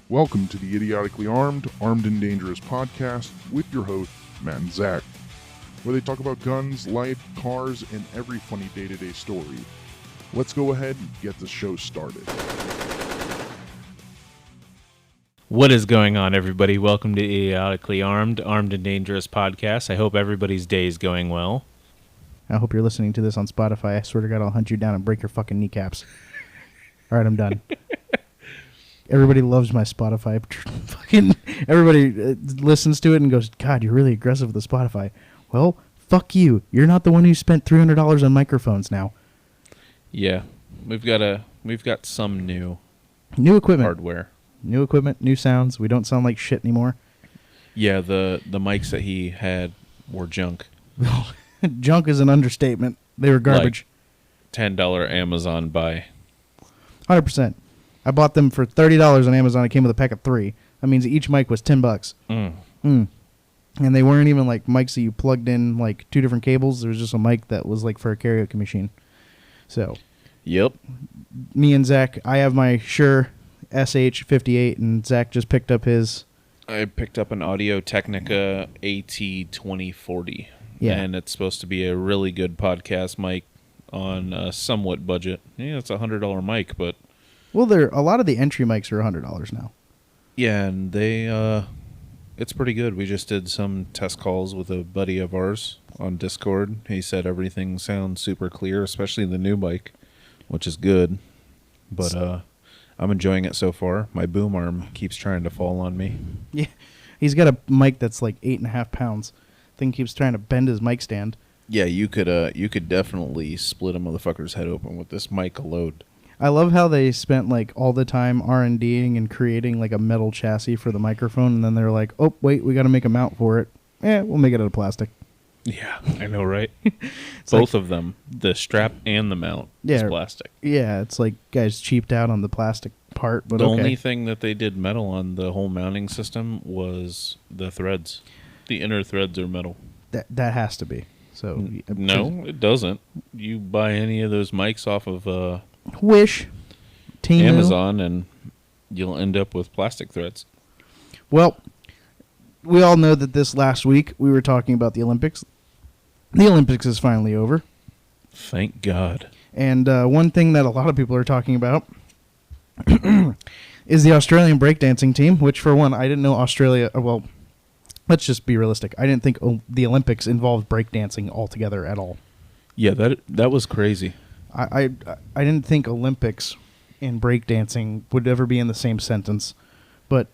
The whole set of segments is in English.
Welcome to the Idiotically Armed, Armed and Dangerous podcast with your hosts, Matt and Zach, where they talk about guns, life, cars, and every funny day-to-day story. Let's go ahead and get the show started. What is going on, everybody? Welcome to Idiotically Armed, Armed and Dangerous podcast. I hope everybody's day is going well. I hope you're listening to this on Spotify. I swear to God, I'll hunt you down and break your fucking kneecaps. All right, I'm done. Everybody loves my Spotify. Fucking everybody listens to it and goes, God, you're really aggressive with the Spotify. Well, fuck you. You're not the one who spent $300 on microphones now. Yeah, we've got some new equipment, hardware, new equipment, new sounds. We don't sound like shit anymore. Yeah, the mics that he had were junk. Junk is an understatement. They were garbage. Like $10 Amazon buy. 100%. I bought them for $30 on Amazon. It came with a pack of 3. That means each mic was $10. And they weren't even like mics that you plugged in like 2 different cables. There was just a mic that was like for a karaoke machine. So, yep. Me and Zach, I have my Shure SH58, and Zach just picked up his. I picked up an Audio-Technica AT2040. Yeah. And it's supposed to be a really good podcast mic on a somewhat budget. Yeah, it's a $100 mic, but... Well, a lot of the entry mics are $100 now. Yeah, and it's pretty good. We just did some test calls with a buddy of ours on Discord. He said everything sounds super clear, especially the new mic, which is good. But I'm enjoying it so far. My boom arm keeps trying to fall on me. Yeah, he's got a mic that's like 8.5 pounds. Thing keeps trying to bend his mic stand. Yeah, you could definitely split a motherfucker's head open with this mic alone. I love how they spent like all the time R&Ding and creating like a metal chassis for the microphone, and then they're like, oh, wait, we got to make a mount for it. We'll make it out of plastic. Yeah, I know, right? Both of them, the strap and the mount, is plastic. Yeah, it's like guys cheaped out on the plastic part. But the only thing that they did metal on the whole mounting system was the threads. The inner threads are metal. That has to be. So no, it doesn't. You buy any of those mics off of Wish, Temu, Amazon, and you'll end up with plastic threads. Well, we all know that this last week we were talking about the Olympics. The Olympics is finally over. Thank God. And one thing that a lot of people are talking about is the Australian breakdancing team, which for one, I didn't know Australia... Well, let's just be realistic. I didn't think the Olympics involved breakdancing altogether at all. Yeah, that was crazy. I didn't think Olympics and breakdancing would ever be in the same sentence, but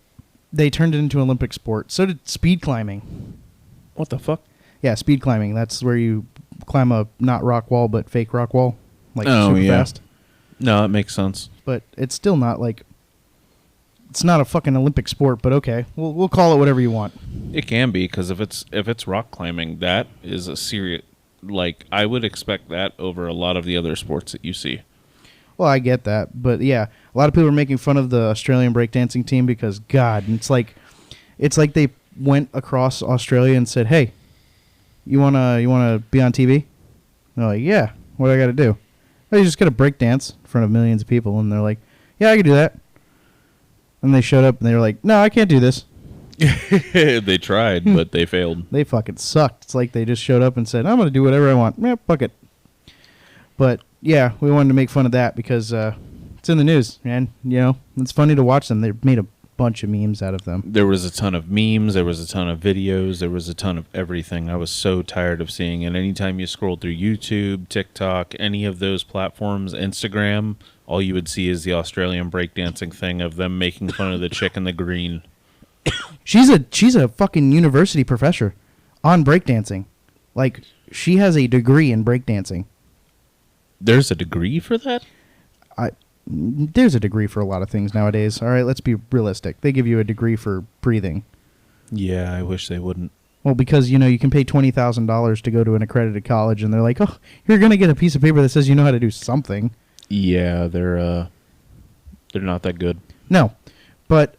they turned it into Olympic sport. So did speed climbing. What the fuck? Yeah, speed climbing. That's where you climb a not rock wall but fake rock wall, like super fast. No, that makes sense. But it's still not like it's not a fucking Olympic sport. But okay, we'll call it whatever you want. It can be, because if it's rock climbing, that is a serious. Like, I would expect that over a lot of the other sports that you see. Well, I get that, but yeah, a lot of people are making fun of the Australian breakdancing team because, God, it's like they went across Australia and said, "Hey, you wanna be on TV?" And they're like, "Yeah, what do I got to do?" "Oh, you just got to breakdance in front of millions of people," and they're like, "Yeah, I can do that." And they showed up and they were like, "No, I can't do this." They tried, but they failed. They fucking sucked. It's like they just showed up and said, "I'm going to do whatever I want." Yeah, fuck it. But yeah, we wanted to make fun of that because it's in the news, man. You know, it's funny to watch them. They made a bunch of memes out of them. There was a ton of memes. There was a ton of videos. There was a ton of everything. I was so tired of seeing it. Anytime you scroll through YouTube, TikTok, any of those platforms, Instagram, all you would see is the Australian breakdancing thing of them making fun of the chick in the green. She's a fucking university professor on breakdancing. Like, she has a degree in breakdancing. There's a degree for that? There's a degree for a lot of things nowadays. All right, let's be realistic. They give you a degree for breathing. Yeah, I wish they wouldn't. Well, because, you know, you can pay $20,000 to go to an accredited college, and they're like, oh, you're going to get a piece of paper that says you know how to do something. Yeah, they're not that good. No, but...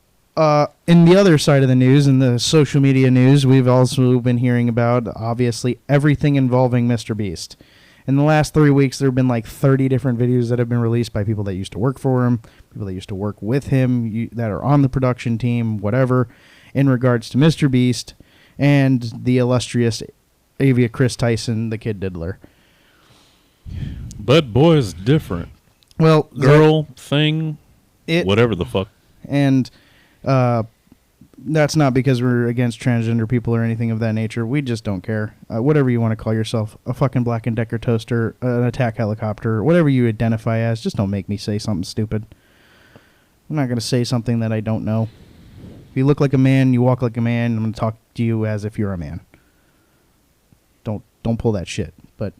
in the other side of the news, in the social media news, we've also been hearing about, obviously, everything involving Mr. Beast. In the last 3 weeks, there have been like 30 different videos that have been released by people that used to work for him, people that used to work with him, that are on the production team, whatever, in regards to Mr. Beast and the illustrious Avia Chris Tyson, the Kid Diddler. But boy is different. Well, Girl, thing, whatever the fuck. And that's not because we're against transgender people or anything of that nature. We just don't care. Whatever you want to call yourself, a fucking Black & Decker toaster, an attack helicopter, whatever you identify as, just don't make me say something stupid. I'm not going to say something that I don't know. If you look like a man, you walk like a man, I'm going to talk to you as if you're a man. Don't pull that shit. But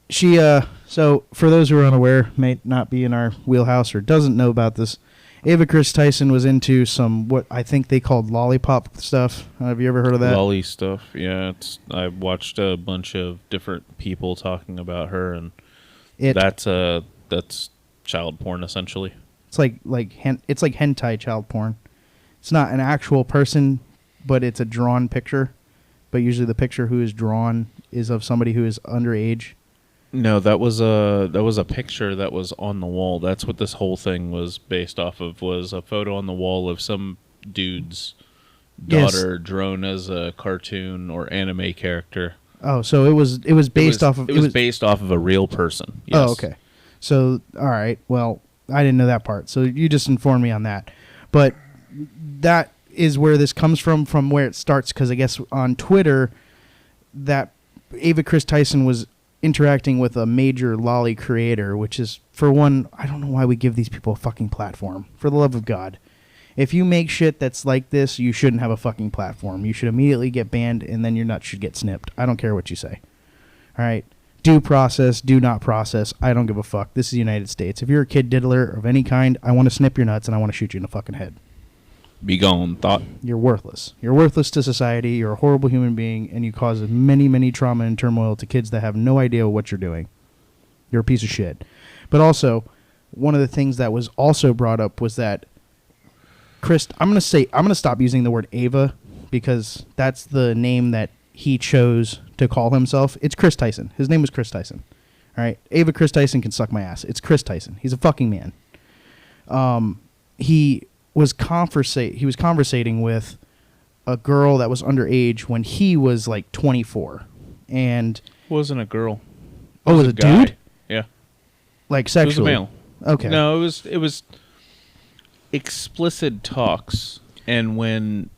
she, so for those who are unaware, may not be in our wheelhouse or doesn't know about this, Ava Chris Tyson was into some, what I think they called lollipop stuff. Have you ever heard of that? Lolly stuff, yeah. I watched a bunch of different people talking about her, and that's child porn, essentially. It's like hentai child porn. It's not an actual person, but it's a drawn picture. But usually the picture who is drawn is of somebody who is underage. No, that was a picture that was on the wall. That's what this whole thing was based off of, was a photo on the wall of some dude's daughter drawn as a cartoon or anime character. Oh, so it was based off of... It was based off of a real person. Yes. Oh, okay. So, all right. Well, I didn't know that part. So you just informed me on that. But that is where this comes from where it starts, because I guess on Twitter, that Ava Chris Tyson was interacting with a major lolly creator, which is, for one, I don't know why we give these people a fucking platform. For the love of God. If you make shit that's like this, you shouldn't have a fucking platform. You should immediately get banned, and then your nuts should get snipped. I don't care what you say. All right? Due process, do not process. I don't give a fuck. This is the United States. If you're a kid diddler of any kind, I want to snip your nuts, and I want to shoot you in the fucking head. Be gone, thought. You're worthless. You're worthless to society. You're a horrible human being, and you cause many, many trauma and turmoil to kids that have no idea what you're doing. You're a piece of shit. But also, one of the things that was also brought up was that Chris, I'm going to stop using the word Ava, because that's the name that he chose to call himself. It's Chris Tyson. His name was Chris Tyson. All right? Ava Chris Tyson can suck my ass. It's Chris Tyson. He's a fucking man. He was conversating with a girl that was underage when he was like 24, and It wasn't a girl. It was a guy. dude? Yeah. Like sexually? It was a male. Okay. No, it was explicit talks, and when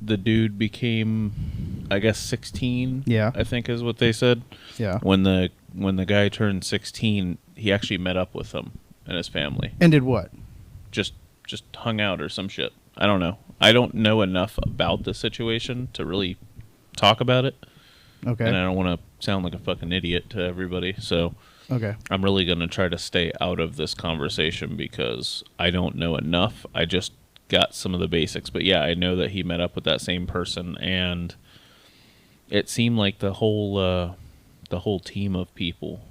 the dude became, I guess, 16, Yeah. I think is what they said. Yeah. When the guy turned 16, he actually met up with him and his family. And did what? Just hung out or some shit. I don't know. I don't know enough about the situation to really talk about it. Okay. And I don't want to sound like a fucking idiot to everybody, so Okay. I'm really going to try to stay out of this conversation because I don't know enough. I just got some of the basics. But yeah, I know that he met up with that same person, and it seemed like the whole team of people,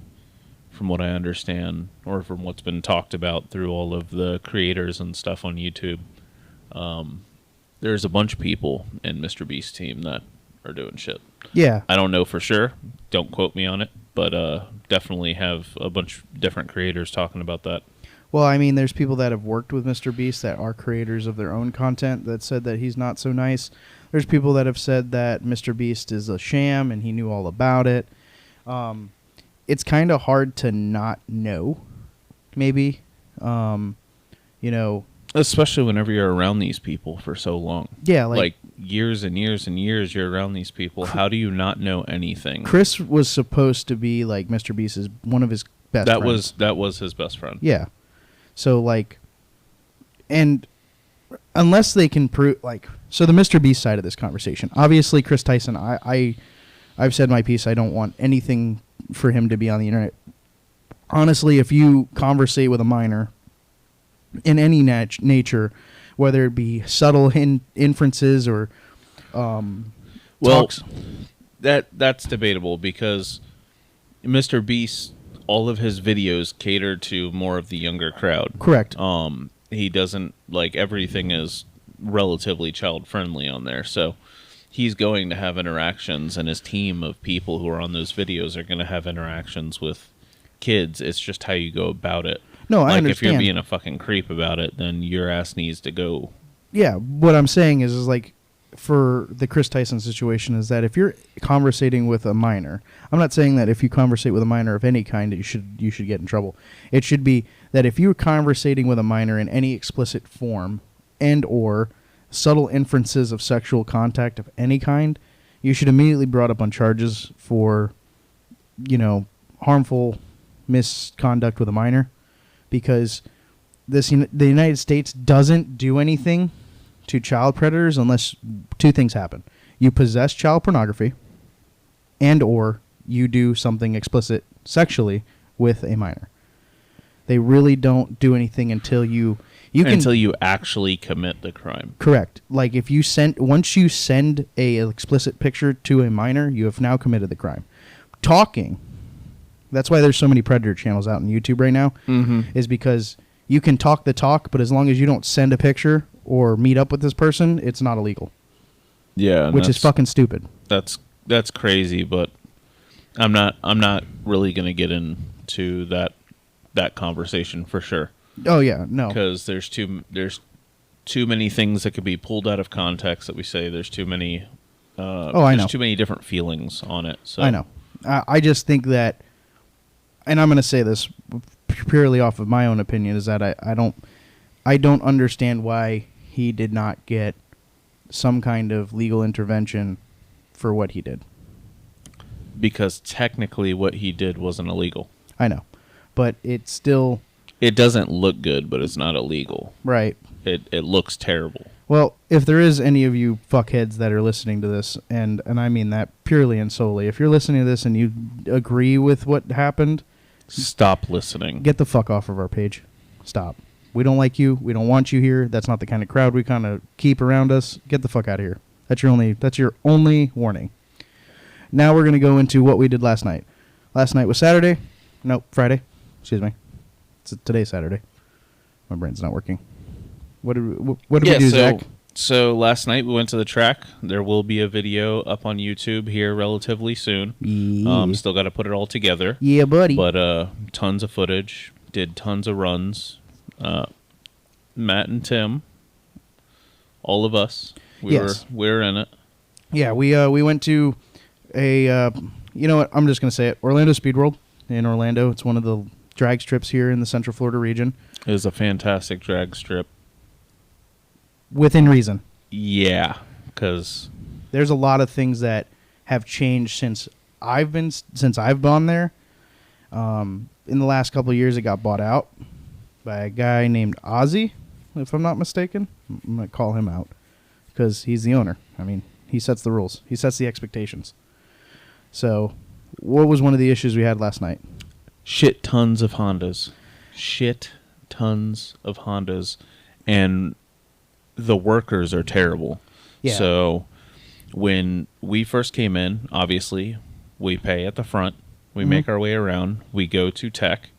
from what I understand, or from what's been talked about through all of the creators and stuff on YouTube, there's a bunch of people in Mr. Beast's team that are doing shit. Yeah. I don't know for sure. Don't quote me on it, but definitely have a bunch of different creators talking about that. Well, I mean, there's people that have worked with Mr. Beast that are creators of their own content that said that he's not so nice. There's people that have said that Mr. Beast is a sham and he knew all about it. It's kind of hard to not know, maybe. Especially whenever you're around these people for so long. Yeah, like years and years and years you're around these people. How do you not know anything? Chris was supposed to be like Mr. Beast's one of his best friends. That was his best friend. Yeah. So and unless they can prove so the Mr. Beast side of this conversation. Obviously Chris Tyson, I've said my piece. I don't want anything for him to be on the internet. Honestly, if you conversate with a minor in any nature, whether it be subtle inferences or talks. That's debatable because Mr. Beast, all of his videos cater to more of the younger crowd. Correct. He doesn't, everything is relatively child friendly on there. So he's going to have interactions, and his team of people who are on those videos are going to have interactions with kids. It's just how you go about it. No, I like understand. if you're being a fucking creep about it, then your ass needs to go. Yeah, what I'm saying is like for the Chris Tyson situation is that if you're conversating with a minor, I'm not saying that if you conversate with a minor of any kind that you should get in trouble. It should be that if you're conversating with a minor in any explicit form and or subtle inferences of sexual contact of any kind, you should immediately be brought up on charges for, harmful misconduct with a minor, because the United States doesn't do anything to child predators unless two things happen. You possess child pornography and or you do something explicit sexually with a minor. They really don't do anything until you actually commit the crime. Correct. Like once you send a explicit picture to a minor, you have now committed the crime. Talking. That's why there's so many predator channels out on YouTube right now. Mm-hmm. Is because you can talk the talk, but as long as you don't send a picture or meet up with this person, it's not illegal. Yeah, which is fucking stupid. That's crazy, but I'm not really going to get into that conversation for sure. Oh yeah, no. Because there's too many things that could be pulled out of context that we say. There's too many I know. too many different feelings on it. So I know. I just think that, and I'm going to say this purely off of my own opinion, is that I don't understand why he did not get some kind of legal intervention for what he did. Because technically what he did wasn't illegal. I know. But it still... It doesn't look good, but it's not illegal. Right. It looks terrible. Well, if there is any of you fuckheads that are listening to this, and I mean that purely and solely, if you're listening to this and you agree with what happened... Stop listening. Get the fuck off of our page. Stop. We don't like you. We don't want you here. That's not the kind of crowd we kind of keep around us. Get the fuck out of here. That's your only warning. Now we're going to go into what we did last night. Last night was Saturday. Nope, Friday. Excuse me. Today's Saturday. My brain's not working. What did we do, Zach? So last night we went to the track. There will be a video up on YouTube here relatively soon. Yeah. Still got to put it all together. Yeah, buddy. But tons of footage. Did tons of runs. Matt and Tim, all of us, we were in it. Yeah, we went to a you know what? I'm just gonna say it. Orlando Speed World in Orlando. It's one of the drag strips here in the Central Florida region. It was a fantastic drag strip. Within reason. Yeah, because there's a lot of things that have changed since I've gone there. In the last couple of years, it got bought out by a guy named Ozzy, if I'm not mistaken. I'm going to call him out because he's the owner. I mean, he sets the rules. He sets the expectations. So, what was one of the issues we had last night? Shit tons of Hondas. And the workers are terrible. Yeah. So, when we first came in, obviously, we pay at the front. We make our way around. We go to tech.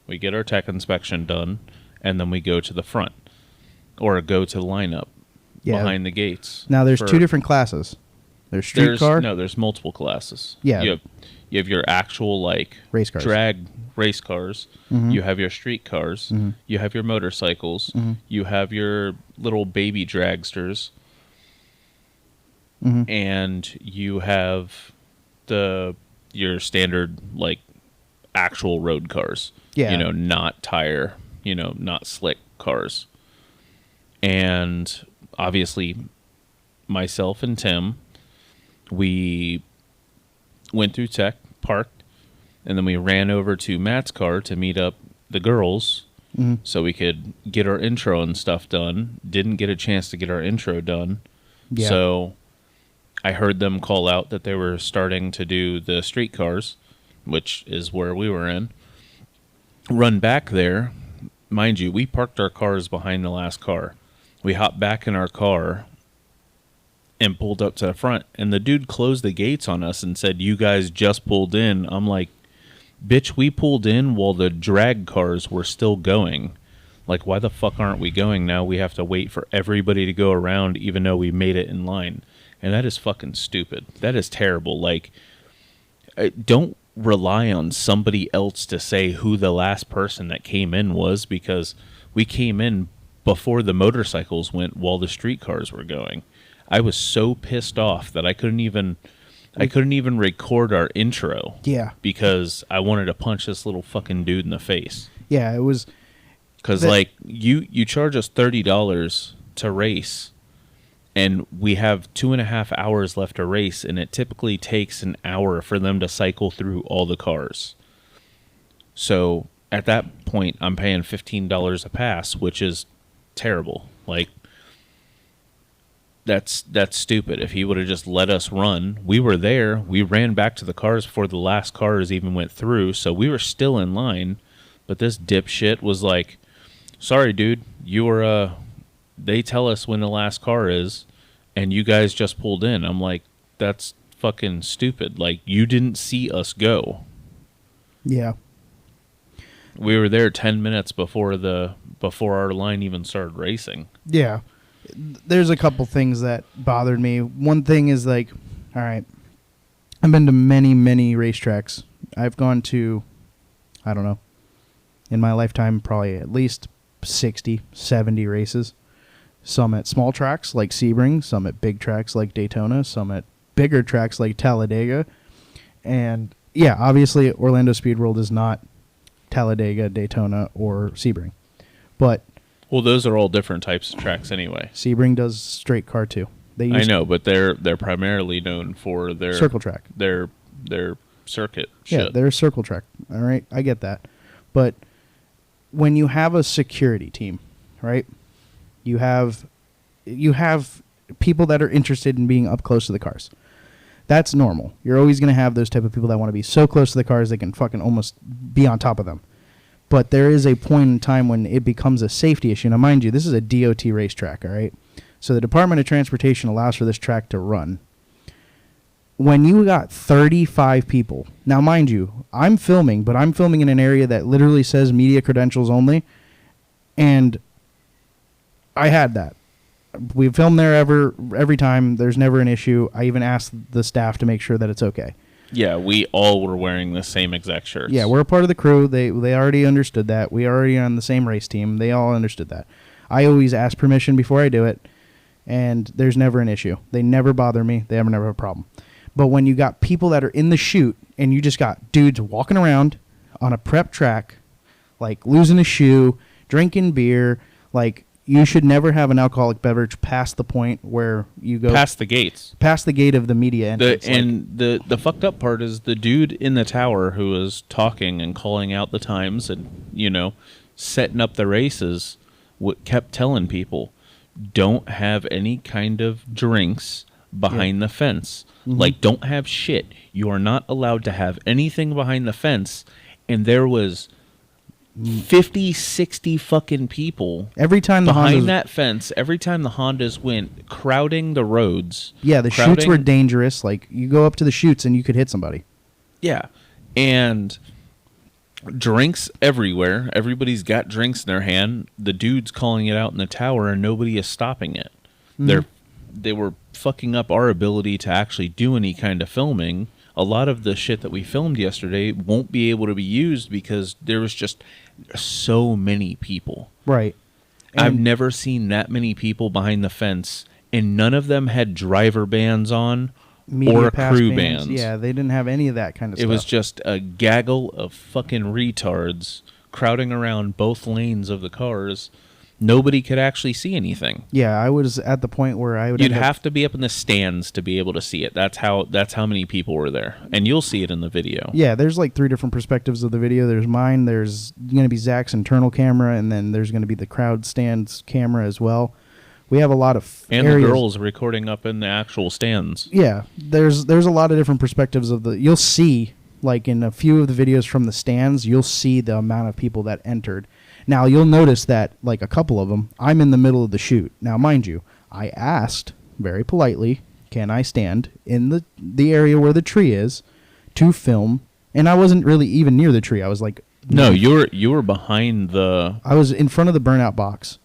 We get our tech inspection done. And then we go to the front. Or go to the lineup behind the gates. Now, there's two different classes. There's streetcar. No, there's multiple classes. Yeah. You have your actual, race cars. Drag race cars. Mm-hmm. You have your street cars. Mm-hmm. You have your motorcycles. Mm-hmm. You have your little baby dragsters. Mm-hmm. And you have your standard, actual road cars. Yeah. Not tire, not slick cars. And obviously, myself and Tim, we went through tech, parked, and then we ran over to Matt's car to meet up the girls so we could get our intro and stuff done. Didn't get a chance to get our intro done. Yeah. So I heard them call out that they were starting to do the street cars, which is where we were in. Run back there. Mind you, we parked our cars behind the last car. We hopped back in our car and pulled up to the front, and the dude closed the gates on us and said, "You guys just pulled in." I'm like, bitch, we pulled in while the drag cars were still going. Why the fuck aren't we going now? We have to wait for everybody to go around even though we made it in line. And that is fucking stupid. That is terrible. Like, don't rely on somebody else to say who the last person that came in was, because we came in before the motorcycles went while the streetcars were going. I was so pissed off that I couldn't even record our intro. Yeah. Because I wanted to punch this little fucking dude in the face. Yeah, it was... Because, like, you charge us $30 to race, and we have 2.5 hours left to race, and it typically takes an hour for them to cycle through all the cars. So, at that point, I'm paying $15 a pass, which is terrible. Like, that's stupid. If he would have just let us run, we were there. We ran back to the cars before the last cars even went through, so we were still in line. But this dipshit was like, sorry, dude, you were, they tell us when the last car is, and you guys just pulled in. I'm like, that's fucking stupid. Like, you didn't see us go. Yeah. We were there 10 minutes before our line even started racing. Yeah. There's a couple things that bothered me. One thing is, like, all right, I've been to many, many racetracks. I've gone to, I don't know, in my lifetime, probably at least 60, 70 races. Some at small tracks like Sebring, some at big tracks like Daytona, some at bigger tracks like Talladega. And yeah, obviously Orlando Speed World is not Talladega, Daytona, or Sebring. But well, those are all different types of tracks anyway. Sebring does straight car too. I know, but they're primarily known for their circle track. Their circuit shit. Yeah, they're a circle track. All right, I get that. But when you have a security team, right? You have people that are interested in being up close to the cars. That's normal. You're always going to have those type of people that want to be so close to the cars they can fucking almost be on top of them. But there is a point in time when it becomes a safety issue. Now, mind you, this is a DOT racetrack, all right? So the Department of Transportation allows for this track to run. When you got 35 people, now mind you, I'm filming, but I'm filming in an area that literally says media credentials only, and I had that. We film there every time. There's never an issue. I even asked the staff to make sure that it's okay. Yeah, we all were wearing the same exact shirts. Yeah, we're a part of the crew. They already understood that. We are already on the same race team. They all understood that. I always ask permission before I do it, and there's never an issue. They never bother me. They never have a problem. But when you got people that are in the chute, and you just got dudes walking around on a prep track, like losing a shoe, drinking beer, like, you should never have an alcoholic beverage past the point where you go past the gates, past the gate of the media entrance. The fucked up part is the dude in the tower who was talking and calling out the times and setting up the races. Kept telling people, don't have any kind of drinks behind the fence. Mm-hmm. Like, don't have shit. You are not allowed to have anything behind the fence. And there was 50, 60 fucking people every time behind that fence. Every time the Hondas went, crowding the roads. Yeah, the chutes were dangerous. Like, you go up to the chutes and you could hit somebody. Yeah, and drinks everywhere. Everybody's got drinks in their hand. The dude's calling it out in the tower, and nobody is stopping it. Mm-hmm. They were fucking up our ability to actually do any kind of filming. A lot of the shit that we filmed yesterday won't be able to be used because there was just so many people. Right. And I've never seen that many people behind the fence, and none of them had driver bands on or crew bands. Yeah, they didn't have any of that kind of stuff. It was just a gaggle of fucking retards crowding around both lanes of the cars. Nobody could actually see anything. Yeah, I was at the point where I would. You'd have to be up in the stands to be able to see it. That's how many people were there, and you'll see it in the video. Yeah, there's like 3 different perspectives of the video. There's mine. There's going to be Zach's internal camera, and then there's going to be the crowd stands camera as well. We have a lot of areas. The girls recording up in the actual stands. Yeah, there's a lot of different perspectives of the. You'll see, like in a few of the videos from the stands, you'll see the amount of people that entered. Now, you'll notice that, like a couple of them, I'm in the middle of the chute. Now, mind you, I asked very politely, can I stand in the area where the tree is to film? And I wasn't really even near the tree. I was like... No, you were behind the... I was in front of the burnout box.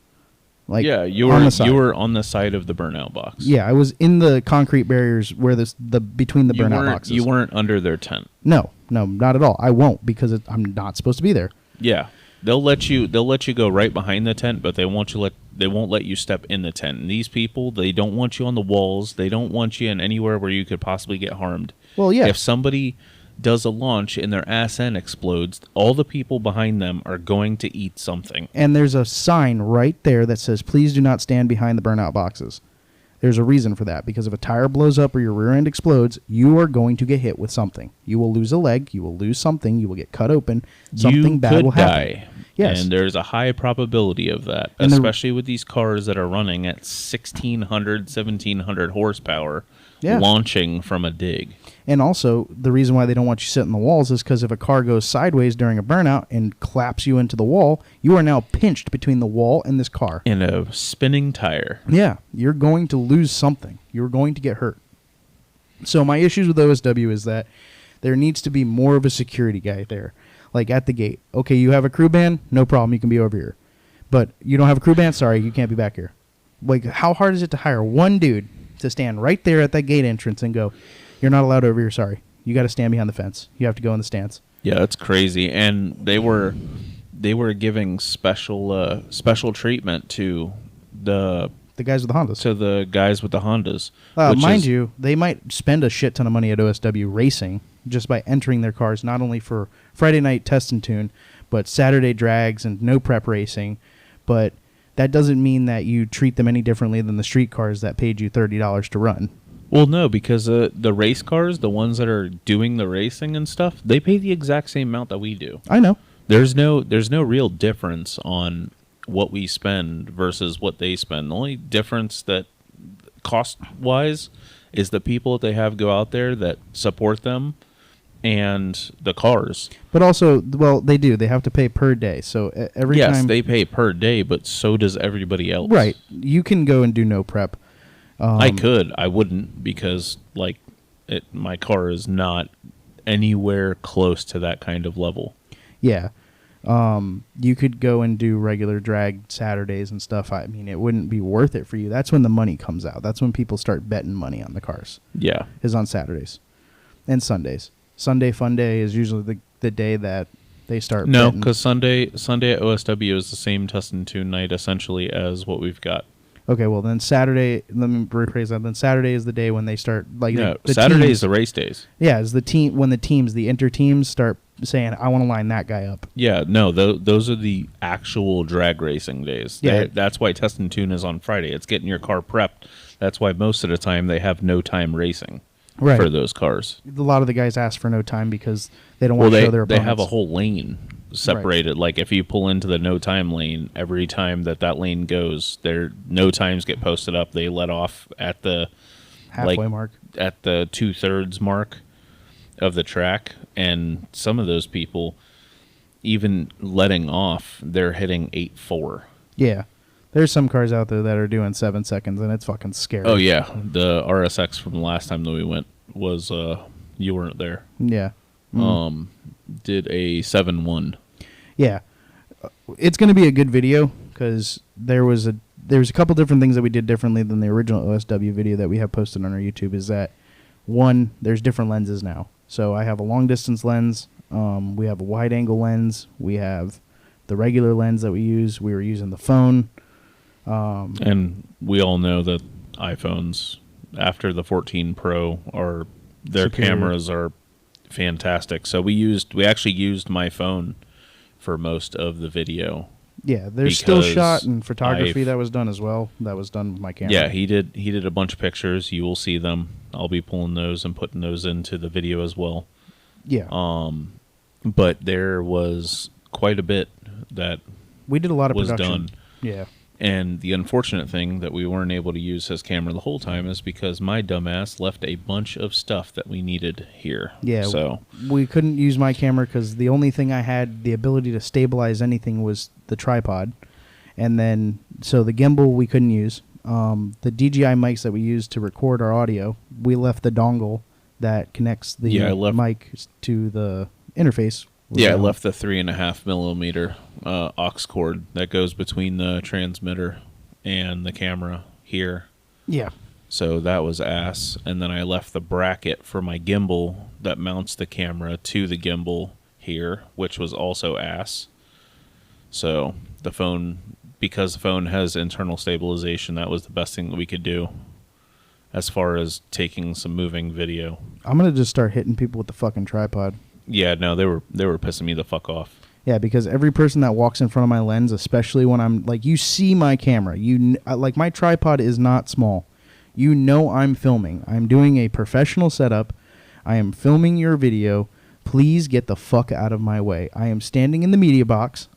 Like, yeah, you were on the side of the burnout box. Yeah, I was in the concrete barriers where the between the burnout boxes. You weren't under their tent. No, not at all. I won't because I'm not supposed to be there. Yeah, they'll let you go right behind the tent, but they won't let you step in the tent. And these people, they don't want you on the walls. They don't want you in anywhere where you could possibly get harmed. Well, yeah. If somebody does a launch and their ass end explodes, all the people behind them are going to eat something. And there's a sign right there that says, please do not stand behind the burnout boxes. There's a reason for that, because if a tire blows up or your rear end explodes, you are going to get hit with something. You will lose a leg, you will lose something, you will get cut open, something bad will happen. Die. Yes. And there's a high probability of that, and especially with these cars that are running at 1,600, 1,700 horsepower, launching from a dig. And also, the reason why they don't want you sitting in the walls is because if a car goes sideways during a burnout and claps you into the wall, you are now pinched between the wall and this car. In a spinning tire. Yeah, you're going to lose something. You're going to get hurt. So my issues with OSW is that there needs to be more of a security guy there, like at the gate. Okay, you have a crew band? No problem, you can be over here. But you don't have a crew band? Sorry, you can't be back here. Like, how hard is it to hire one dude to stand right there at that gate entrance and go, you're not allowed over here, sorry. You got to stand behind the fence. You have to go in the stands. Yeah, that's crazy. And they were giving special treatment to the guys with the Hondas. To the guys with the Hondas. Mind you, they might spend a shit ton of money at OSW racing just by entering their cars, not only for Friday night test and tune, but Saturday drags and no prep racing. But that doesn't mean that you treat them any differently than the street cars that paid you $30 to run. Well, no, because the race cars, the ones that are doing the racing and stuff, they pay the exact same amount that we do. I know. There's no real difference on what we spend versus what they spend. The only difference that cost-wise is the people that they have go out there that support them and the cars. But also, well, they do. They have to pay per day. So every time... Yes, they pay per day, but so does everybody else. Right. You can go and do no prep. I could. I wouldn't because, my car is not anywhere close to that kind of level. Yeah. You could go and do regular drag Saturdays and stuff. I mean, it wouldn't be worth it for you. That's when the money comes out. That's when people start betting money on the cars. Yeah. Is on Saturdays and Sundays. Sunday Fun Day is usually the day that they start No, betting. because Sunday at OSW is the same test and tune night, essentially, as what we've got. Okay, well, then Saturday, let me rephrase that. Then Saturday is the day when they start, No, Saturday is the race days. Yeah, is when the inter teams start saying, I want to line that guy up. Yeah, no, those are the actual drag racing days. Yeah. That's why test and tune is on Friday. It's getting your car prepped. That's why most of the time they have no time racing for those cars. A lot of the guys ask for no time because they don't want to show their opponents. They have a whole lane separated. Right. Like if you pull into the no time lane, every time that lane goes, their no times get posted up. They let off at the halfway mark, at the 2/3 mark of the track, and some of those people, even letting off, they're hitting 8.4. Yeah, there's some cars out there that are doing 7 seconds, and it's fucking scary. Oh yeah, the RSX from the last time that we went was you weren't there. Yeah. Did a 7.1. Yeah, it's going to be a good video because there's a couple different things that we did differently than the original OSW video that we have posted on our YouTube. Is that one? There's different lenses now. So I have a long distance lens. We have a wide angle lens. We have the regular lens that we use. We were using the phone. And we all know that iPhones after the 14 Pro their cameras are fantastic. So we actually used my phone for most of the video. Yeah, there's still shot and photography that was done as well. That was done with my camera. Yeah, he did a bunch of pictures. You will see them. I'll be pulling those and putting those into the video as well. Yeah. But there was quite a bit that we did a lot of was production. Done. Yeah. And the unfortunate thing that we weren't able to use his camera the whole time is because my dumbass left a bunch of stuff that we needed here. Yeah, so we couldn't use my camera because the only thing I had the ability to stabilize anything was the tripod. And then, so the gimbal we couldn't use. The DJI mics that we used to record our audio, we left the dongle that connects the mic to the interface. Yeah, I left the 3.5 millimeter aux cord that goes between the transmitter and the camera here. Yeah. So that was ass. And then I left the bracket for my gimbal that mounts the camera to the gimbal here, which was also ass. So the phone, because the phone has internal stabilization, that was the best thing that we could do as far as taking some moving video. I'm going to just start hitting people with the fucking tripod. Yeah, no, they were pissing me the fuck off. Yeah, because every person that walks in front of my lens, especially when I'm like, you see my camera, like my tripod is not small. You know I'm filming. I'm doing a professional setup. I am filming your video. Please get the fuck out of my way. I am standing in the media box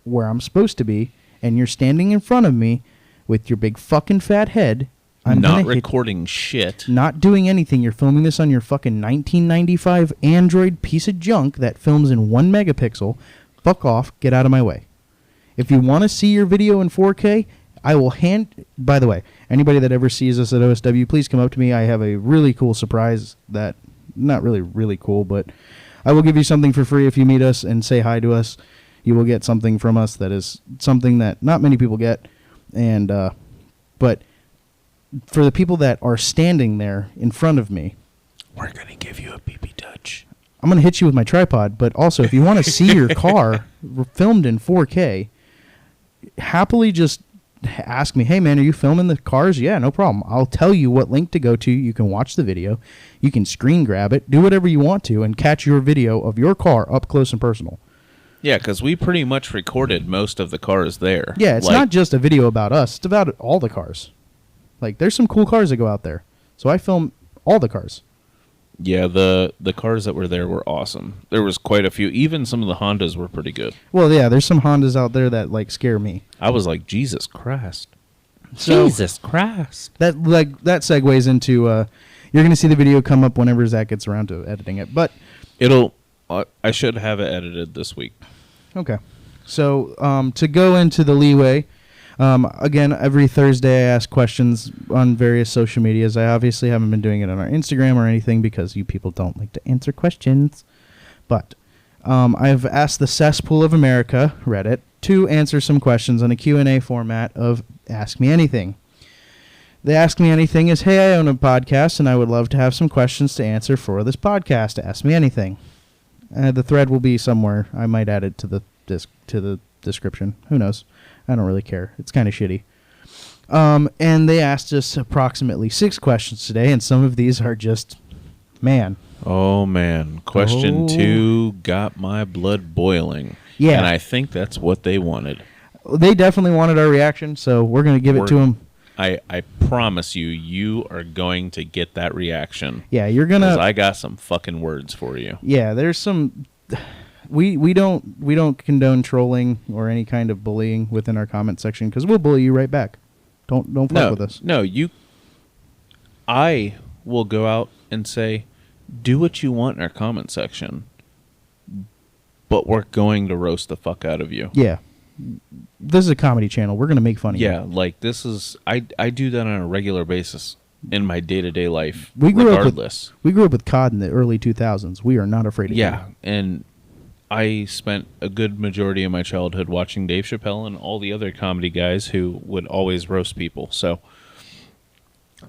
where I'm supposed to be, and you're standing in front of me with your big fucking fat head. I'm not recording shit. Not doing anything. You're filming this on your fucking 1995 Android piece of junk that films in 1 megapixel. Fuck off. Get out of my way. If you want to see your video in 4K, I will hand... By the way, anybody that ever sees us at OSW, please come up to me. I have a really cool surprise that... Not really, really cool, but I will give you something for free if you meet us and say hi to us. You will get something from us that is something that not many people get. And, but for the people that are standing there in front of me... We're going to give you a BB touch. I'm going to hit you with my tripod, but also if you want to see your car filmed in 4K, happily just ask me, hey, man, are you filming the cars? Yeah, no problem. I'll tell you what link to go to. You can watch the video. You can screen grab it, do whatever you want to, and catch your video of your car up close and personal. Yeah, because we pretty much recorded most of the cars there. Yeah, it's not just a video about us. It's about all the cars. Like, there's some cool cars that go out there. So I film all the cars. Yeah, the cars that were there were awesome. There was quite a few. Even some of the Hondas were pretty good. Well, yeah, there's some Hondas out there that like scare me. I was like, Jesus Christ. So, Jesus Christ. That segues into you're going to see the video come up whenever Zach gets around to editing it. But I should have it edited this week. Okay. So to go into the leeway, again, every Thursday I ask questions on various social medias. I obviously haven't been doing it on our Instagram or anything because you people don't like to answer questions. But I've asked the Cesspool of America, Reddit, to answer some questions on a Q&A format of Ask Me Anything. The Ask Me Anything is, hey, I own a podcast and I would love to have some questions to answer for this podcast. Ask Me Anything. The thread will be somewhere. I might add it to the description. Who knows? I don't really care. It's kind of shitty. And they asked us approximately 6 questions today, and some of these are just, man. Oh, man. Question 2 got my blood boiling. Yeah. And I think that's what they wanted. They definitely wanted our reaction, so we're going to give it to them. I promise you are going to get that reaction. Yeah, you're going to... Because I got some fucking words for you. Yeah, there's some... We don't condone trolling or any kind of bullying within our comment section because we'll bully you right back. Don't fuck with us. No, I will go out and say, do what you want in our comment section, but we're going to roast the fuck out of you. Yeah. This is a comedy channel. We're going to make fun of you. Yeah, like this is... I do that on a regular basis in my day-to-day life, we grew Up with COD in the early 2000s. We are not afraid of you. Yeah, and I spent a good majority of my childhood watching Dave Chappelle and all the other comedy guys who would always roast people. So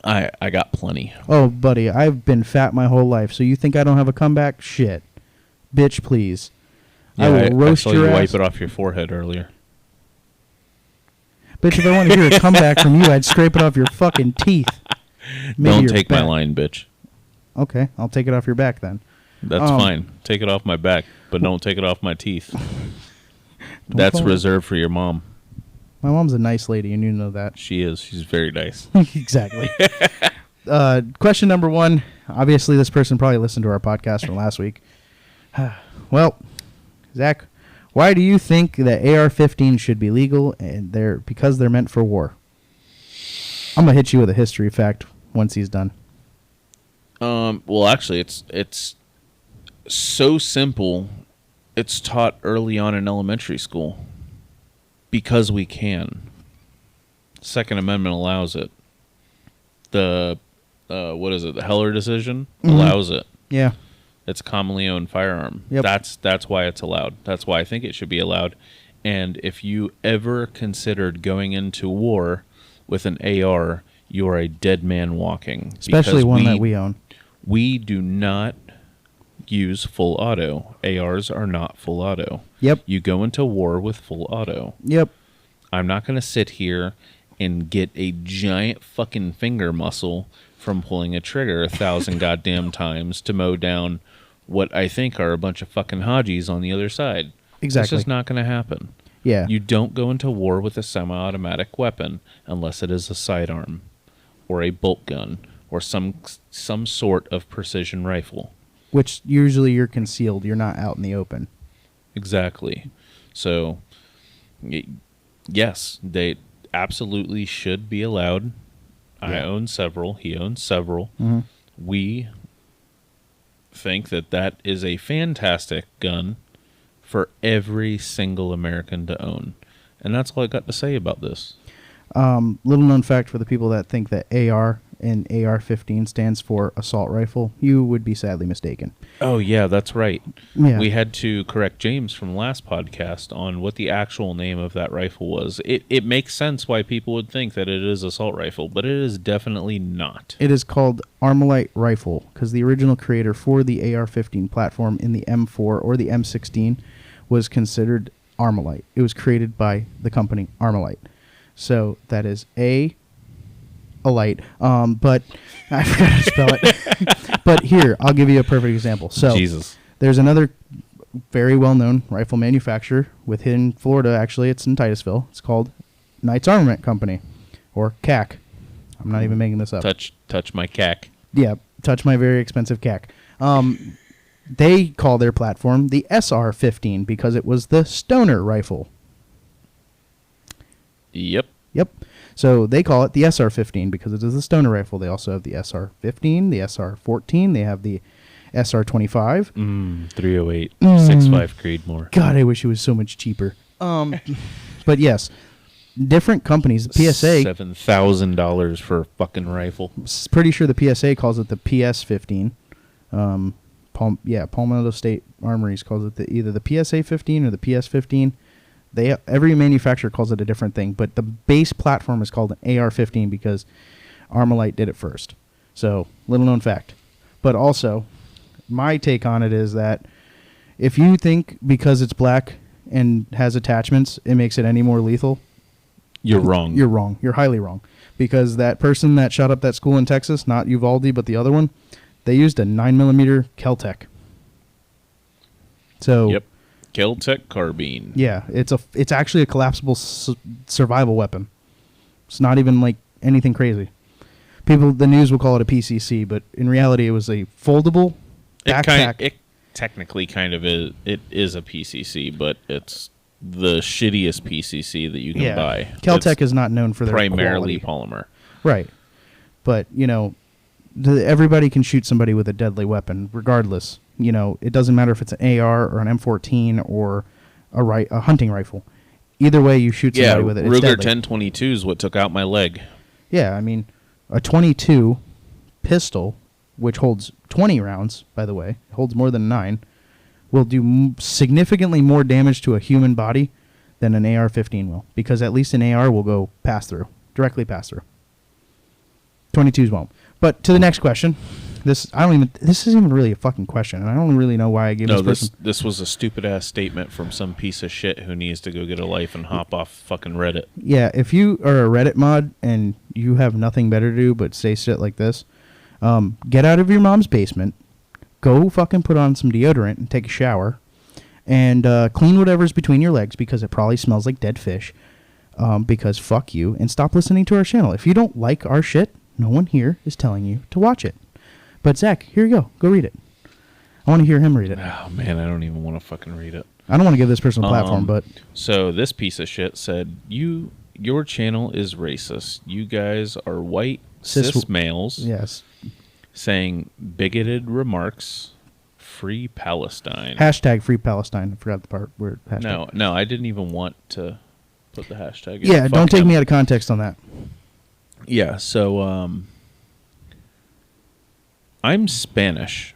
I got plenty. Oh, buddy, I've been fat my whole life. So you think I don't have a comeback? Shit. Bitch, please. Yeah, I will roast I saw your you ass. wipe it off your forehead earlier. Bitch, if I want to hear a comeback from you, I'd scrape it off your fucking teeth. Maybe Don't your take my back. line, bitch. Okay, I'll take it off your back then. That's fine. Take it off my back, but don't take it off my teeth. That's reserved for your mom. My mom's a nice lady, and you know that. She is. She's very nice. Exactly. Question number 1. Obviously, this person probably listened to our podcast from last week. Well, Zach, why do you think that AR-15 should be legal and because they're meant for war? I'm going to hit you with a history fact once he's done. Well, actually, it's so simple. It's taught early on in elementary school because we can. Second Amendment allows it. The the Heller decision allows it. Yeah. It's a commonly owned firearm. Yep. That's why it's allowed. That's why I think it should be allowed. And if you ever considered going into war with an AR, you are a dead man walking. Especially Because one that we own. We do not use full auto. ARs are not full auto. Yep. You go into war with full auto. Yep. I'm not going to sit here and get a giant fucking finger muscle from pulling a trigger 1,000 goddamn times to mow down what I think are a bunch of fucking Hajis on the other side. Exactly. This is not going to happen. Yeah. You don't go into war with a semi-automatic weapon unless it is a sidearm or a bolt gun or some sort of precision rifle. Which usually you're concealed. You're not out in the open. Exactly. So, yes, they absolutely should be allowed. I own several. He owns several. Mm-hmm. We think that is a fantastic gun for every single American to own. And that's all I got to say about this. Little known fact for the people that think that AR and AR-15 stands for assault rifle, you would be sadly mistaken. Oh, yeah, that's right. Yeah. We had to correct James from the last podcast on what the actual name of that rifle was. It makes sense why people would think that it is assault rifle, but it is definitely not. It is called Armalite rifle because the original creator for the AR-15 platform in the M4 or the M16 was considered Armalite. It was created by the company Armalite. So that is a light. But I forgot to spell it. But here, I'll give you a perfect example. So Jesus. There's another very well-known rifle manufacturer within Florida. Actually, it's in Titusville. It's called Knights Armament Company, or CAC. I'm not even making this up. Touch my cack. Yeah, touch my very expensive CAC. They call their platform the SR-15 because it was the stoner rifle. Yep. Yep. So they call it the SR-15 because it is the stoner rifle. They also have the SR-15, the SR-14. They have the SR-25. 308, 6.5 Creedmoor. God, I wish it was so much cheaper. But yes, different companies. The PSA, $7,000 for a fucking rifle. pretty sure the PSA calls it the PS-15. Palmetto State Armories calls it either the PSA-15 or the PS-15. Every manufacturer calls it a different thing, but the base platform is called an AR-15 because Armalite did it first. So, little known fact. But also, my take on it is that if you think because it's black and has attachments, it makes it any more lethal, you're wrong. You're wrong. You're highly wrong. Because that person that shot up that school in Texas, not Uvalde, but the other one, they used a 9mm Kel-Tec. So, yep. Kel-Tec carbine. yeah, it's actually a collapsible survival weapon. It's not even like anything crazy. The news will call it a PCC, but in reality, it was a foldable backpack. It technically kind of is. It is a PCC, but it's the shittiest PCC that you can buy. Kel-Tec is not known for their primarily quality. polymer. Right, but everybody can shoot somebody with a deadly weapon, regardless. It doesn't matter if it's an AR or an M14 or a hunting rifle. Either way, you shoot somebody with it. It's Ruger deadly. 1022 is what took out my leg. Yeah, I mean, a 22 pistol, which holds 20 rounds, by the way, holds more than 9, will do significantly more damage to a human body than an AR-15 will, because at least an AR will go directly pass through. 22s won't. But to the next question. This isn't even really a fucking question, and I don't really know why I gave this person. This was a stupid ass statement from some piece of shit who needs to go get a life and hop off fucking Reddit. Yeah, if you are a Reddit mod and you have nothing better to do but say shit like this, get out of your mom's basement, go fucking put on some deodorant and take a shower, and clean whatever's between your legs because it probably smells like dead fish. Because fuck you, and stop listening to our channel. If you don't like our shit, no one here is telling you to watch it. But Zach, here you go. Go read it. I want to hear him read it. Oh, man, I don't even want to fucking read it. I don't want to give this person a platform, but... So this piece of shit said, your channel is racist. You guys are white, cis males. Yes. Saying bigoted remarks. Free Palestine. Hashtag Free Palestine. I forgot the part where... Hashtag. No, I didn't even want to put the hashtag in. Yeah, don't take me out of context on that. Yeah, so... I'm Spanish.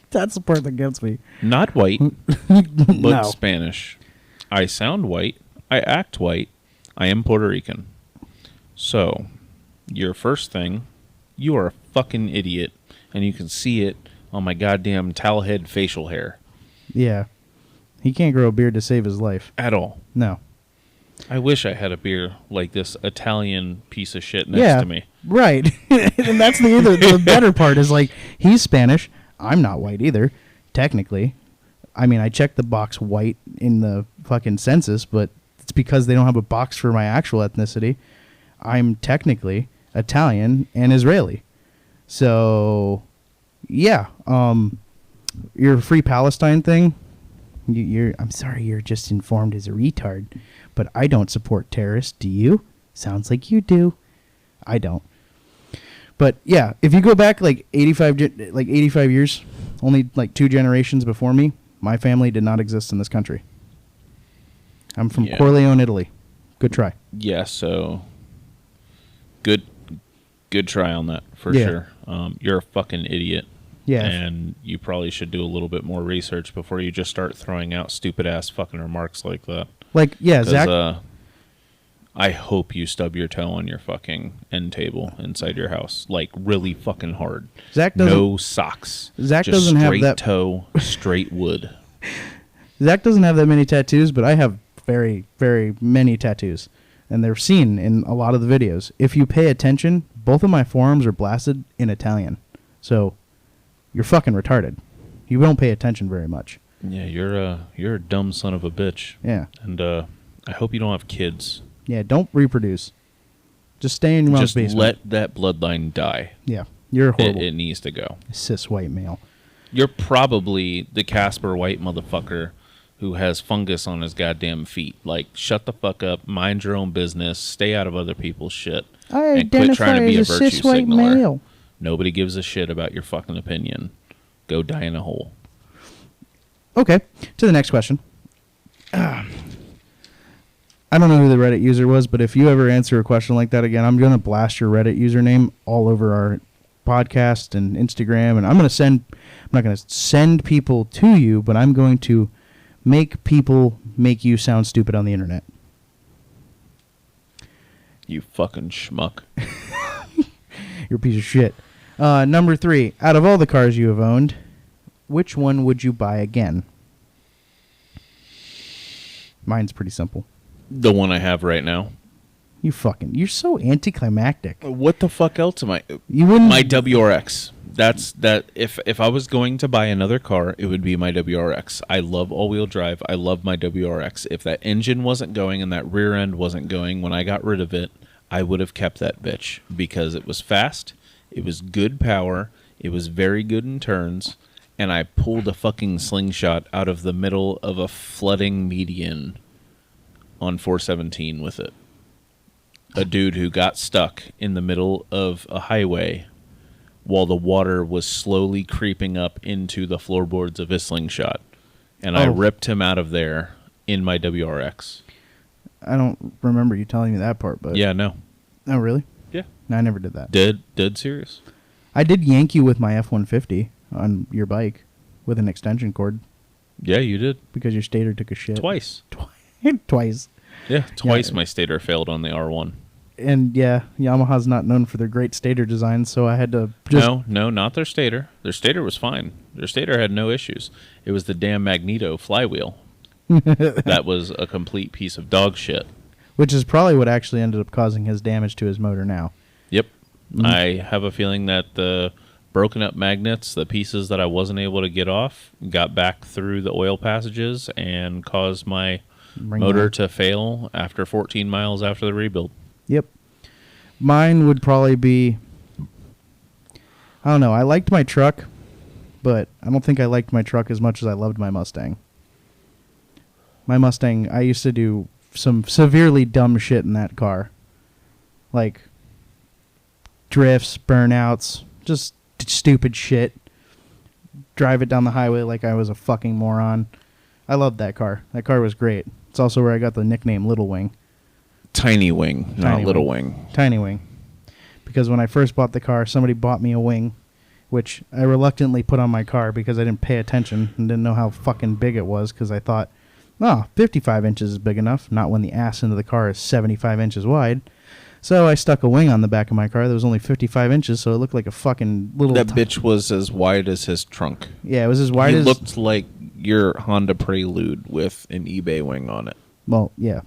That's the part that gets me. Not white, but No. Spanish. I sound white. I act white. I am Puerto Rican. So, your first thing, you are a fucking idiot, and you can see it on my goddamn towelhead facial hair. Yeah. He can't grow a beard to save his life. At all. No. I wish I had a beard like this Italian piece of shit next to me. Right. And that's the better part is like, he's Spanish. I'm not white either, technically. I mean, I checked the box white in the fucking census, but it's because they don't have a box for my actual ethnicity. I'm technically Italian and Israeli. So, yeah. Your Free Palestine thing, I'm sorry, you're just informed as a retard, but I don't support terrorists. Do you? Sounds like you do. I don't. But yeah, if you go back like 85 years, only like 2 generations before me, my family did not exist in this country. I'm from Corleone, Italy. Good try. Yeah, so good try on that for sure. You're a fucking idiot. Yeah. And you probably should do a little bit more research before you just start throwing out stupid ass fucking remarks like that. Like, yeah, Zach. I hope you stub your toe on your fucking end table inside your house, like really fucking hard. Zach doesn't. No socks. Zach just doesn't have that. Straight toe, straight wood. Zach doesn't have that many tattoos, but I have very, very many tattoos, and they're seen in a lot of the videos. If you pay attention, both of my forearms are blasted in Italian, so you're fucking retarded. You don't pay attention very much. Yeah, you're a dumb son of a bitch. Yeah, and I hope you don't have kids. Yeah, don't reproduce. Just stay in your mom's basement. Just let that bloodline die. Yeah, you're horrible. It needs to go. Cis white male. You're probably the Casper White motherfucker who has fungus on his goddamn feet. Like, shut the fuck up, mind your own business, stay out of other people's shit, and quit trying to be a virtue signaler. Male. Nobody gives a shit about your fucking opinion. Go die in a hole. Okay, to the next question. I don't know who the Reddit user was, but if you ever answer a question like that again, I'm going to blast your Reddit username all over our podcast and Instagram, and I'm not going to send people to you, but I'm going to make people make you sound stupid on the internet. You fucking schmuck. You're a piece of shit. Number 3, out of all the cars you have owned, which one would you buy again? Mine's pretty simple. The one I have right now. You're so anticlimactic. What the fuck else am I? You wouldn't. My WRX. If I was going to buy another car, it would be my WRX. I love all-wheel drive. I love my WRX. If that engine wasn't going and that rear end wasn't going when I got rid of it, I would have kept that bitch because it was fast, it was good power, it was very good in turns, and I pulled a fucking slingshot out of the middle of a flooding median on 417 with it. A dude who got stuck in the middle of a highway while the water was slowly creeping up into the floorboards of his slingshot. And I ripped him out of there in my WRX. I don't remember you telling me that part, but... Yeah, no. Oh, really? Yeah. No, I never did that. Dead serious? I did yank you with my F-150 on your bike with an extension cord. Yeah, you did. Because your stator took a shit. Twice. Twice. Yeah, twice my stator failed on the R1. And yeah, Yamaha's not known for their great stator designs, so I had to just... No, not their stator. Their stator was fine. Their stator had no issues. It was the damn Magneto flywheel. That was a complete piece of dog shit. Which is probably what actually ended up causing his damage to his motor now. Yep. Mm-hmm. I have a feeling that the broken up magnets, the pieces that I wasn't able to get off, got back through the oil passages and caused my motor to fail after 14 miles after the rebuild. Yep. Mine would probably be... I don't know. I liked my truck, but I don't think I liked my truck as much as I loved my Mustang. My Mustang, I used to do some severely dumb shit in that car. Like drifts, burnouts, just stupid shit. Drive it down the highway like I was a fucking moron. I loved that car. That car was great. It's also where I got the nickname Little Wing. Tiny Wing, not Little Wing. Tiny Wing. Because when I first bought the car, somebody bought me a wing, which I reluctantly put on my car because I didn't pay attention and didn't know how fucking big it was, because I thought, 55 inches is big enough, not when the ass into the car is 75 inches wide. So I stuck a wing on the back of my car that was only 55 inches, so it looked like a fucking little... That bitch was as wide as his trunk. Yeah, it was as wide He as... looked like your Honda Prelude with an eBay wing on it. Well, yeah.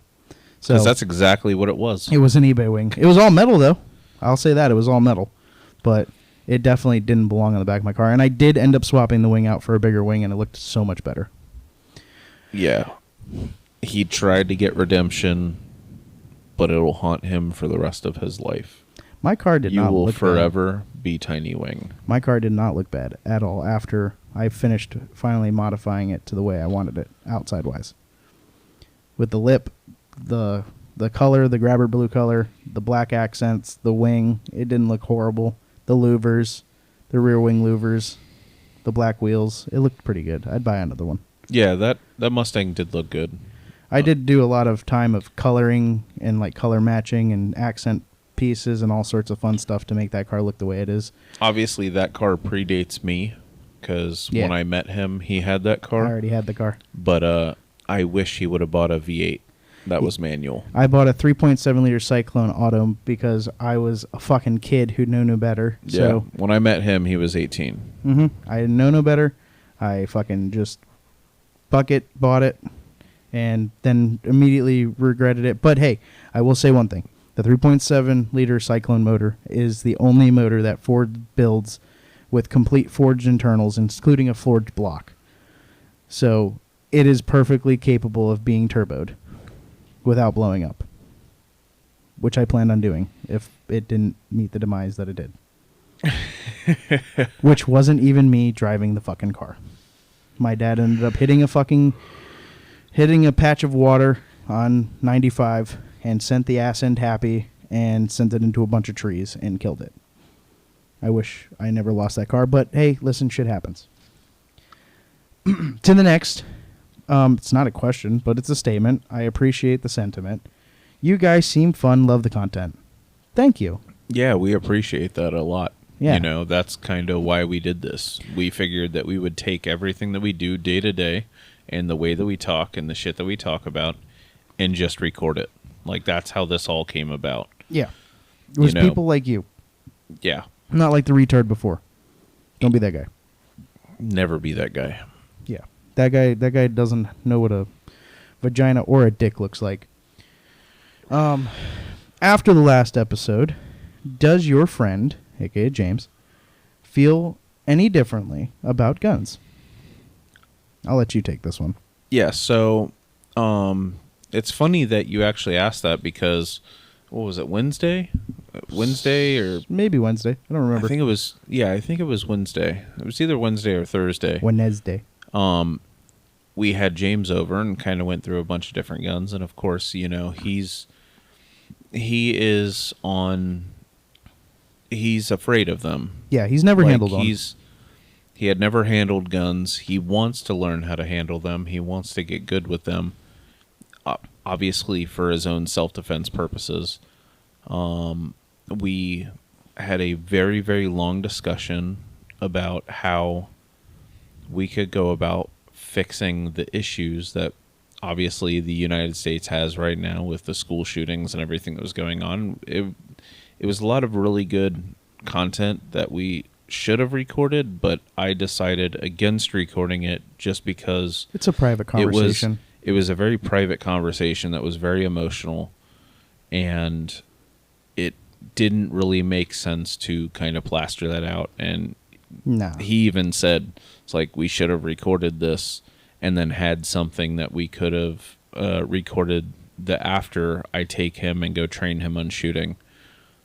So Because that's exactly what it was. it was an eBay wing. It was all metal, though. I'll say that. It was all metal. But it definitely didn't belong on the back of my car. And I did end up swapping the wing out for a bigger wing, and it looked so much better. Yeah. He tried to get redemption, but it'll haunt him for the rest of his life. My car did You not will look forever be Tiny Wing. My car did not look bad at all after I finished finally modifying it to the way I wanted it, outside-wise. With the lip, the color, the grabber blue color, the black accents, the wing, it didn't look horrible. The louvers, the rear wing louvers, the black wheels, it looked pretty good. I'd buy another one. Yeah, that Mustang did look good. I did do a lot of time of coloring and like color matching and accent pieces and all sorts of fun stuff to make that car look the way it is. Obviously, that car predates me, because when I met him, he had that car. I already had the car. But I wish he would have bought a V8 that was manual. I bought a 3.7 liter Cyclone Auto because I was a fucking kid who knew no better. Yeah. So When I met him, he was 18. I didn't know no better. I fucking just bought it, and then immediately regretted it. But hey, I will say one thing. The 3.7 liter Cyclone motor is the only motor that Ford builds with complete forged internals, including a forged block. So it is perfectly capable of being turboed without blowing up, which I planned on doing if it didn't meet the demise that it did. Which wasn't even me driving the fucking car. My dad ended up hitting a patch of water on 95 and sent the ass end happy and sent it into a bunch of trees and killed it. I wish I never lost that car, but hey, listen, shit happens. To the next. It's not a question, but it's a statement. I appreciate the sentiment. You guys seem fun, love the content. Thank you. Yeah, we appreciate that a lot. Yeah. You know, that's kind of why we did this. We figured that we would take everything that we do day to day and the way that we talk and the shit that we talk about and just record it. Like, that's how this all came about. Yeah. It was people like you. Yeah. Not like the retard before. Don't be that guy. Never be that guy. Yeah. That guy doesn't know what a vagina or a dick looks like. After the last episode, does your friend, aka James, feel any differently about guns? I'll let you take this one. Yeah, so it's funny that you actually asked that because, what was it, Wednesday? Wednesday or... Maybe Wednesday. I don't remember. I think it was Wednesday. It was either Wednesday or Thursday. Wednesday. We had James over and kind of went through a bunch of different guns, and of course, you know, he's afraid of them. Yeah, he's never handled one. He had never handled guns. He wants to learn how to handle them. He wants to get good with them, obviously for his own self-defense purposes. We had a very, very long discussion about how we could go about fixing the issues that obviously the United States has right now with the school shootings and everything that was going on. It was a lot of really good content that we should have recorded, but I decided against recording it just because it's a private conversation. It was a very private conversation that was very emotional, and it didn't really make sense to kind of plaster that out. And he even said, it's like, we should have recorded this and then had something that we could have recorded the after I take him and go train him on shooting.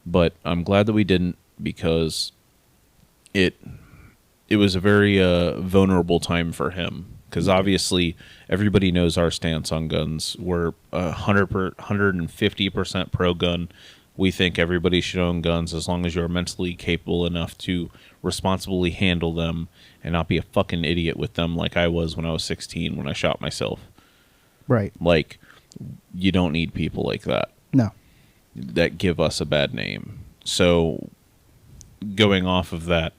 But I'm glad that we didn't, because it was a very vulnerable time for him. Because obviously everybody knows our stance on guns. We're 150% pro-gun. We think everybody should own guns as long as you're mentally capable enough to responsibly handle them and not be a fucking idiot with them like I was when I was 16 when I shot myself. Right. Like, you don't need people like that. No. That give us a bad name. So, going off of that,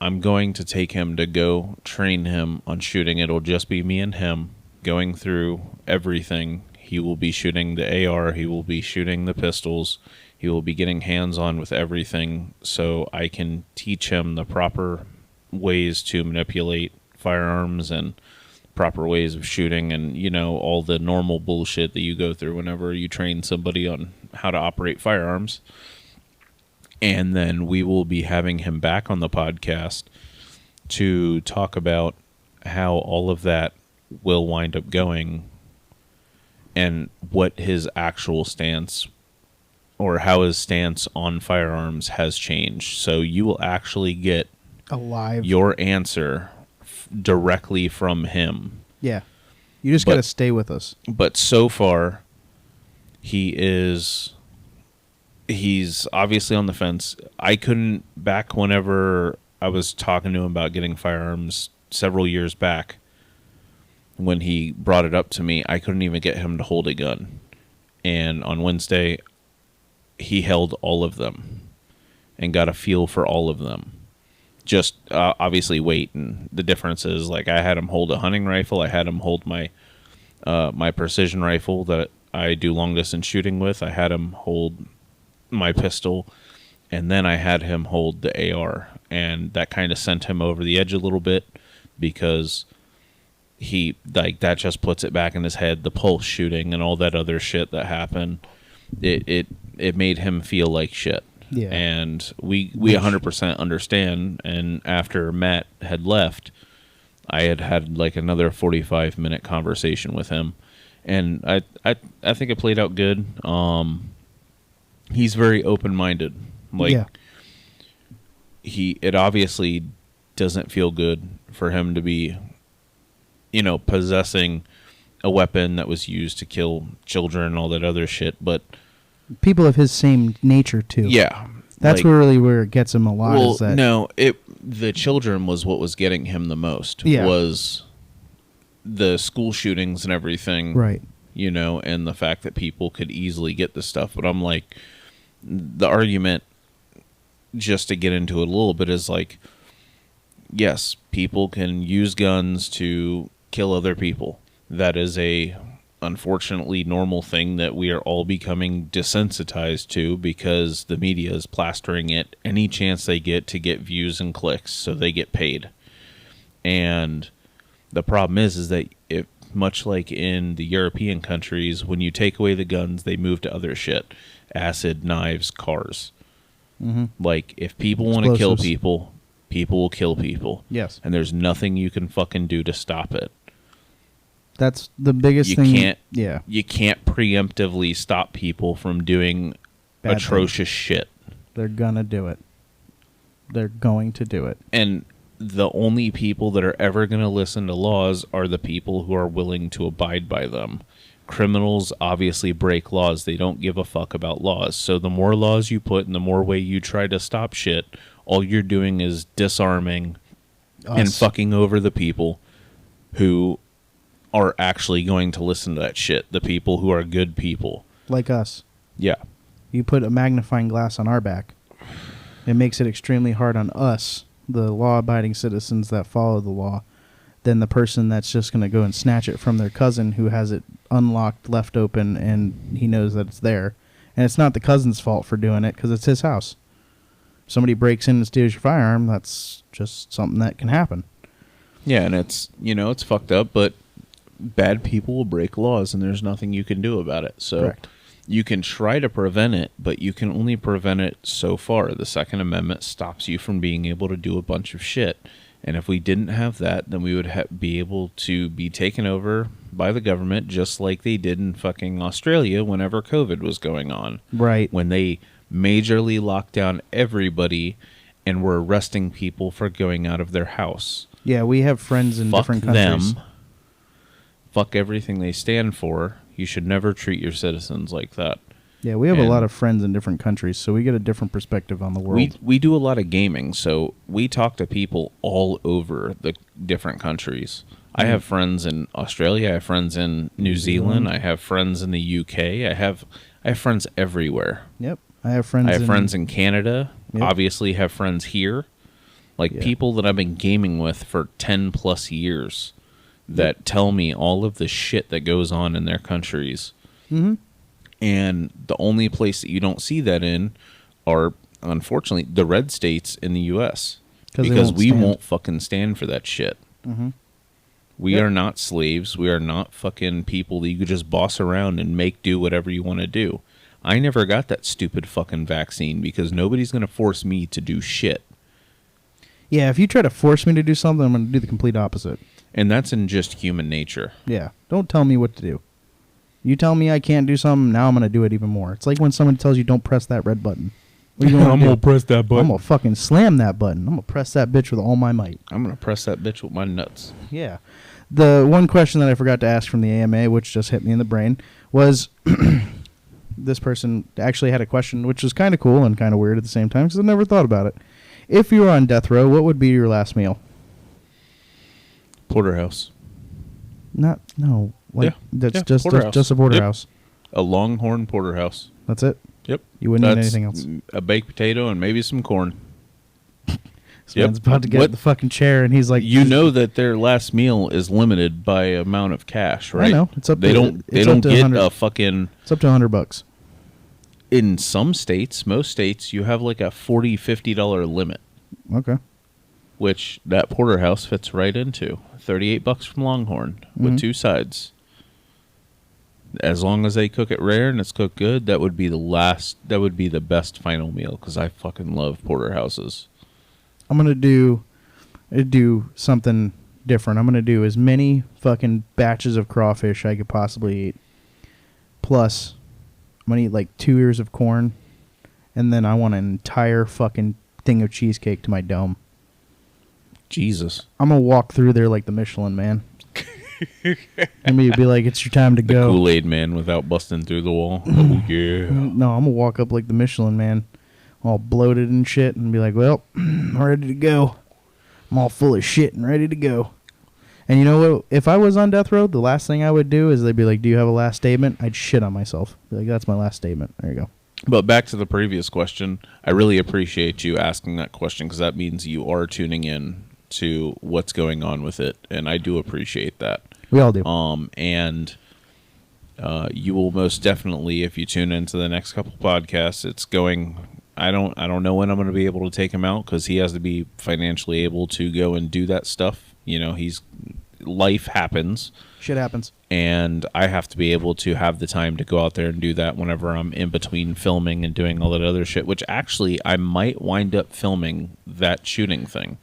I'm going to take him to go train him on shooting. It'll just be me and him going through everything. He will be shooting the AR. He will be shooting the pistols. He will be getting hands-on with everything so I can teach him the proper ways to manipulate firearms and proper ways of shooting and, you know, all the normal bullshit that you go through whenever you train somebody on how to operate firearms. And then we will be having him back on the podcast to talk about how all of that will wind up going and what his actual stance or how his stance on firearms has changed. So you will actually get your answer directly from him. Yeah. You just got to stay with us. But so far, he's obviously on the fence. I couldn't, back whenever I was talking to him about getting firearms several years back, when he brought it up to me, I couldn't even get him to hold a gun. And on Wednesday, he held all of them and got a feel for all of them. Just obviously weight, and the difference is, like, I had him hold a hunting rifle. I had him hold my my precision rifle that I do long distance shooting with. I had him hold my pistol, and then I had him hold the AR, and that kind of sent him over the edge a little bit because he, like, that just puts it back in his head, the pulse shooting and all that other shit that happened. It made him feel like shit. Yeah. And we 100% understand. And after Matt had left, I had like another 45-minute conversation with him, and I think it played out good. He's very open-minded. Like, it obviously doesn't feel good for him to be, you know, possessing a weapon that was used to kill children and all that other shit, but people of his same nature too. Yeah. That's like, really where it gets him a lot. Well, is that no, the children was what was getting him the most. Yeah. Was the school shootings and everything. Right. You know, and the fact that people could easily get this stuff. But I'm like, the argument, just to get into it a little bit, is like, yes, people can use guns to kill other people. That is a unfortunately normal thing that we are all becoming desensitized to because the media is plastering it any chance they get to get views and clicks, so they get paid. And the problem is that if, much like in the European countries, when you take away the guns, they move to other shit. Acid, knives, cars. Mm-hmm. Like, if people want to kill people, people will kill people. Yes. And there's nothing you can fucking do to stop it. That's the biggest thing. You can't preemptively stop people from doing Bad atrocious shit. They're gonna do it. They're going to do it. And the only people that are ever going to listen to laws are the people who are willing to abide by them. Criminals obviously break laws. They don't give a fuck about laws. So the more laws you put and the more way you try to stop shit, all you're doing is disarming and fucking over the people who are actually going to listen to that shit. The people who are good people. Like us. Yeah. You put a magnifying glass on our back. It makes it extremely hard on us, the law-abiding citizens that follow the law, than the person that's just going to go and snatch it from their cousin who has it unlocked, left open, and he knows that it's there. And it's not the cousin's fault for doing it because it's his house. If somebody breaks in and steals your firearm, that's just something that can happen. Yeah, and it's, you know, it's fucked up, but bad people will break laws and there's nothing you can do about it. So Correct. You can try to prevent it, but you can only prevent it so far. The Second Amendment stops you from being able to do a bunch of shit. And if we didn't have that, then we would be able to be taken over by the government just like they did in fucking Australia whenever COVID was going on. Right. When they majorly locked down everybody and were arresting people for going out of their house. Yeah, we have friends in different countries. Them. Fuck everything they stand for. You should never treat your citizens like that. Yeah, we have a lot of friends in different countries, so we get a different perspective on the world. We do a lot of gaming, so we talk to people all over the different countries. I have friends in Australia. I have friends in New Zealand. I have friends in the UK. I have friends everywhere. Yep. I have friends in Canada. Yep. Obviously have friends here. Like people that I've been gaming with for 10 plus years that tell me all of the shit that goes on in their countries. Mm-hmm. And the only place that you don't see that in are, unfortunately, the red states in the U.S. Because we won't fucking stand for that shit. Mm-hmm. We are not slaves. We are not fucking people that you could just boss around and make do whatever you want to do. I never got that stupid fucking vaccine because nobody's going to force me to do shit. Yeah, if you try to force me to do something, I'm going to do the complete opposite. And that's in just human nature. Yeah. Don't tell me what to do. You tell me I can't do something, now I'm going to do it even more. It's like when someone tells you don't press that red button. What are you I'm going to press that button. I'm going to fucking slam that button. I'm going to press that bitch with all my might. I'm going to press that bitch with my nuts. Yeah. The one question that I forgot to ask from the AMA, which just hit me in the brain, was this person actually had a question, which was kind of cool and kind of weird at the same time because I've never thought about it. If you were on death row, what would be your last meal? Porterhouse. No. Like, Yeah. that's Porterhouse. just a porterhouse. A Longhorn porterhouse. That's it? Yep. You wouldn't eat anything else? A baked potato and maybe some corn. This man's about to get in the fucking chair, and he's like... You know that their last meal is limited by amount of cash, right? I know. It's up they to, don't get a fucking... It's up to $100. In some states, most states, you have like a $40, $50 limit. Okay. Which that porterhouse fits right into. $38 from Longhorn with 2 sides. As long as they cook it rare and it's cooked good, that would be the best final meal because I fucking love porterhouses. I'm going to do something different. I'm going to do as many fucking batches of crawfish I could possibly eat. Plus, I'm going to eat like 2 ears of corn. And then I want an entire fucking thing of cheesecake to my dome. Jesus. I'm going to walk through there like the Michelin Man. And me be like, it's your time to The go. Kool-Aid Man without busting through the wall. Oh, yeah. No, I'm going to walk up like the Michelin Man, all bloated and shit, and be like, well, I'm ready to go. I'm all full of shit and ready to go. And you know what? If I was on death row, the last thing I would do is they'd be like, do you have a last statement? I'd shit on myself. Be like, that's my last statement. There you go. But back to the previous question, I really appreciate you asking that question because that means you are tuning in to what's going on with it, and I do appreciate that. We all do. And you will most definitely, if you tune into the next couple podcasts, it's going. I don't know when I'm going to be able to take him out because he has to be financially able to go and do that stuff. You know, life happens. Shit happens. And I have to be able to have the time to go out there and do that whenever I'm in between filming and doing all that other shit, which actually I might wind up filming that shooting thing.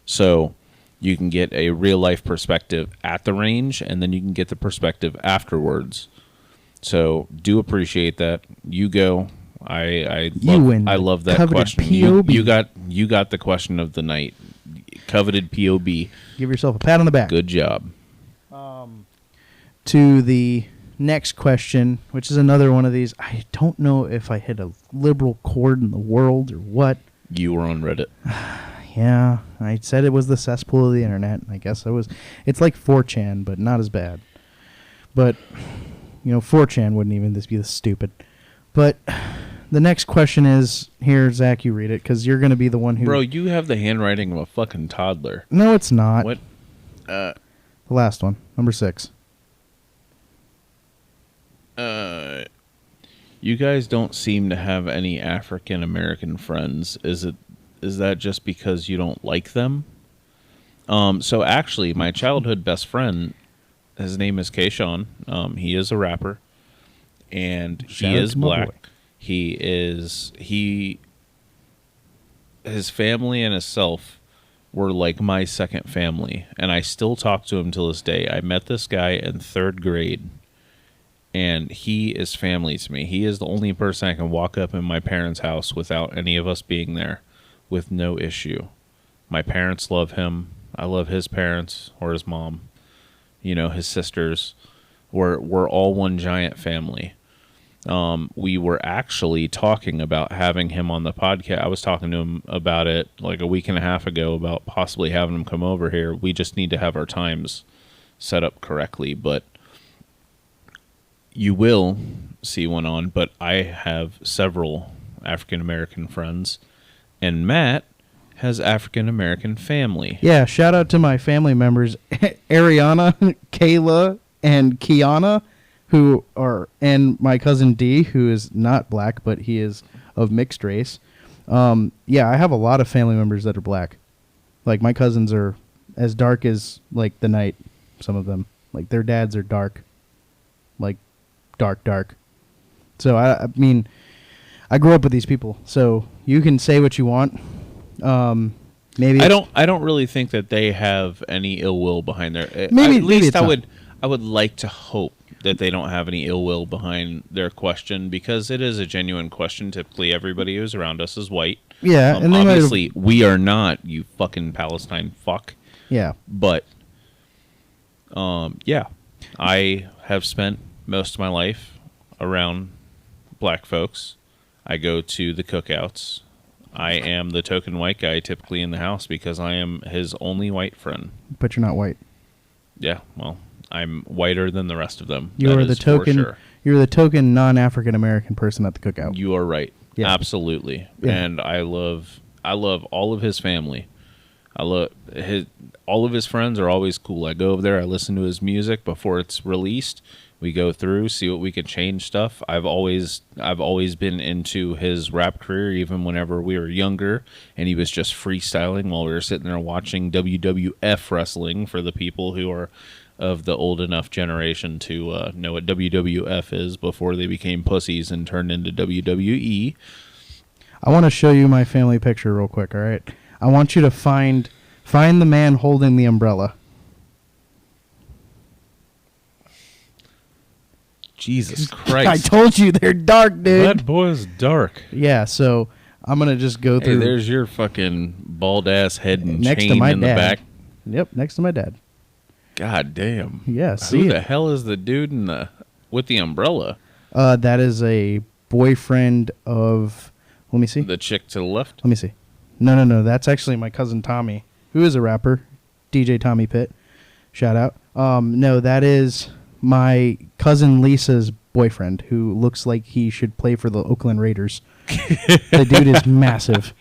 So you can get a real life perspective at the range, and then you can get the perspective afterwards. So do appreciate that. You go. I love that question. You got the question of the night. Coveted POB. Give yourself a pat on the back. Good job. To the next question, which is another one of these. I don't know if I hit a liberal chord in the world or what. You were on Reddit. Yeah, I said it was the cesspool of the internet. I guess I was. It's like 4chan, but not as bad. But, 4chan wouldn't even be this stupid. But the next question is, here, Zach, you read it, because you're going to be the one who... Bro, you have the handwriting of a fucking toddler. No, it's not. What? The last one, number 6. You guys don't seem to have any African American friends. Is that just because you don't like them? So actually, my childhood best friend, his name is Kayshawn. He is a rapper, and he is black. His family and himself were like my second family, and I still talk to him till this day. I met this guy in 3rd grade. And he is family to me. He is the only person I can walk up in my parents' house without any of us being there with no issue. My parents love him. I love his parents or his mom. His sisters. We're all one giant family. We were actually talking about having him on the podcast. I was talking to him about it like a week and a half ago about possibly having him come over here. We just need to have our times set up correctly, but you will see one on, but I have several African American friends, and Matt has African American family. Yeah, shout out to my family members, Ariana, Kayla, and Kiana. and my cousin D, who is not black, but he is of mixed race. Yeah, I have a lot of family members that are black. Like, my cousins are as dark as, like, the night, some of them. Like, their dads are dark. Like, dark. So, I mean, I grew up with these people. So, you can say what you want. Maybe I don't really think that they have any ill will behind their... Maybe, at least maybe I would like to hope that they don't have any ill will behind their question, because it is a genuine question. Typically, everybody who's around us is white. Yeah, and they obviously we are not, you fucking Palestine fuck. Yeah. But yeah, I have spent most of my life around black folks. I go to the cookouts. I am the token white guy typically in the house because I am his only white friend. But you're not white. Yeah, well, I'm whiter than the rest of them. You are the token. Sure. You're the token non-African American person at the cookout. You are right. Yeah. Absolutely. Yeah. And I love all of his family. All of his friends are always cool. I go over there, I listen to his music before it's released. We go through, see what we can change stuff. I've always been into his rap career, even whenever we were younger, and he was just freestyling while we were sitting there watching WWF wrestling, for the people who are of the old enough generation to know what WWF is, before they became pussies and turned into WWE. I want to show you my family picture real quick, all right? I want you to find the man holding the umbrella. Jesus Christ. I told you they're dark, dude. That boy's dark. Yeah, so I'm going to just go Hey, through. there's your fucking bald-ass head and Next to chain my in the dad. back. Yep, next to my dad. God damn. Yeah, see Who it. the hell is the dude with the umbrella? That is a boyfriend of... Let me see. The chick to the left? Let me see. No. That's actually my cousin Tommy, who is a rapper. DJ Tommy Pitt. Shout out. No, that is my cousin Lisa's boyfriend, who looks like he should play for the Oakland Raiders. The dude is massive.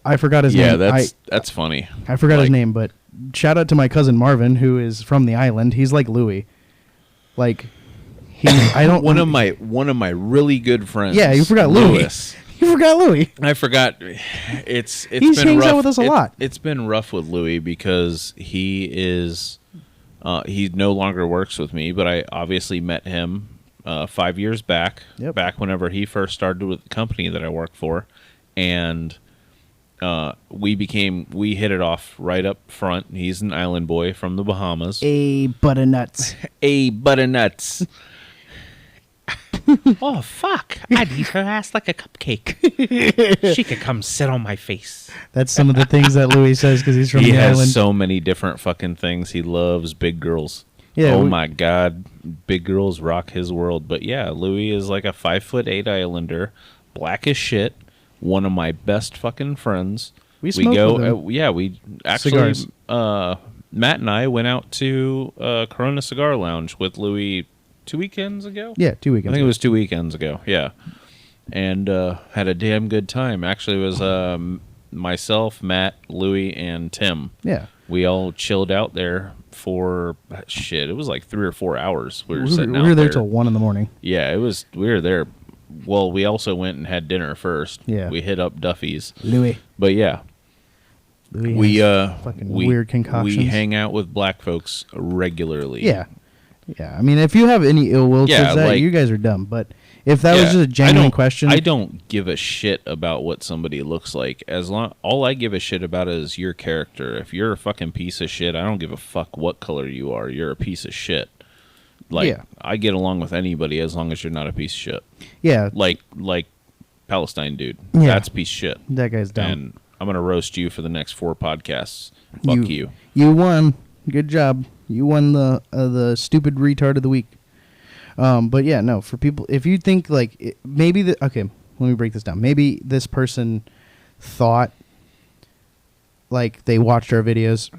I forgot his name. Yeah, that's funny. I forgot his name, but shout out to my cousin Marvin, who is from the island. He's like Louis. Like, I don't... one of my really good friends. Yeah, you forgot Louis. You forgot Louis. I forgot. It's He been hangs rough. out with us a lot. It's been rough with Louis because he no longer works with me, but I obviously met him 5 years back. Yep. Back whenever he first started with the company that I work for, and we hit it off right up front. He's an island boy from the Bahamas. A butternuts. A butternuts. Oh, fuck. I'd eat her ass like a cupcake. She could come sit on my face. That's some of the things that Louis says because he's from He the has island. so many different fucking things. He loves big girls. Yeah, oh my God. Big girls rock his world. But yeah, Louis is like a 5'8" islander. Black as shit. One of my best fucking friends. We smoked with him. We actually, Cigars. Matt and I went out to Corona Cigar Lounge with Louis 2 weekends ago? Yeah, 2 weekends. I think it was 2 weekends ago, yeah. And had a damn good time. Actually, it was myself, Matt, Louis, and Tim. Yeah. We all chilled out there for, it was like 3 or 4 hours. We were sitting out we were there there till 1 in the morning. Yeah, we were there. Well, we also went and had dinner first. Yeah. We hit up Duffy's. Louis. But yeah. Louis has fucking weird concoctions. We hang out with black folks regularly. Yeah. Yeah, I mean, if you have any ill will towards that, like- you guys are dumb. But if that was just a genuine question, I don't give a shit about what somebody looks like. All I give a shit about is your character. If you're a fucking piece of shit, I don't give a fuck what color you are. You're a piece of shit. Like, Yeah. I get along with anybody as long as you're not a piece of shit. yeah, Like Palestine dude. Yeah. That's a piece of shit. that guy's dumb. And I'm gonna roast you for the next 4 podcasts. Fuck you. You won. Good job. You won the stupid retard of the week. But yeah, no. For people, if you think like maybe okay, let me break this down. Maybe this person thought like they watched our videos,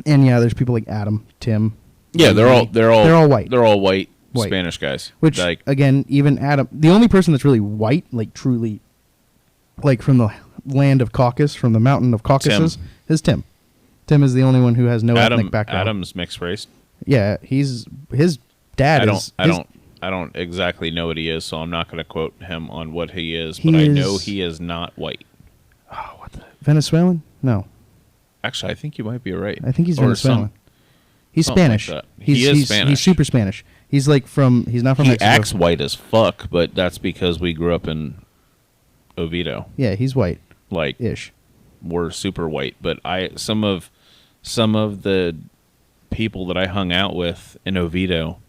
and yeah, there's people like Adam, Tim. Yeah, they're all white. They're all white. White. Spanish guys. Which like, again, even Adam, the only person that's really white, like truly, like from the land of Caucasus, from the mountain of Caucasus, is Tim. Tim is the only one who has no ethnic background. Adam's mixed race. Yeah, his dad I don't exactly know what he is, so I'm not going to quote him on what he is. But He I know is- he is not white. Venezuelan? No, Actually, I think you might be right. I think he's Or Venezuelan. He's something like Spanish. that. He is Spanish. He's super Spanish. He's like he's not from He Mexico. acts white as fuck, but that's because we grew up in Oviedo. Yeah, he's white Like ish. we're super white, but some of the people that I hung out with in Oviedo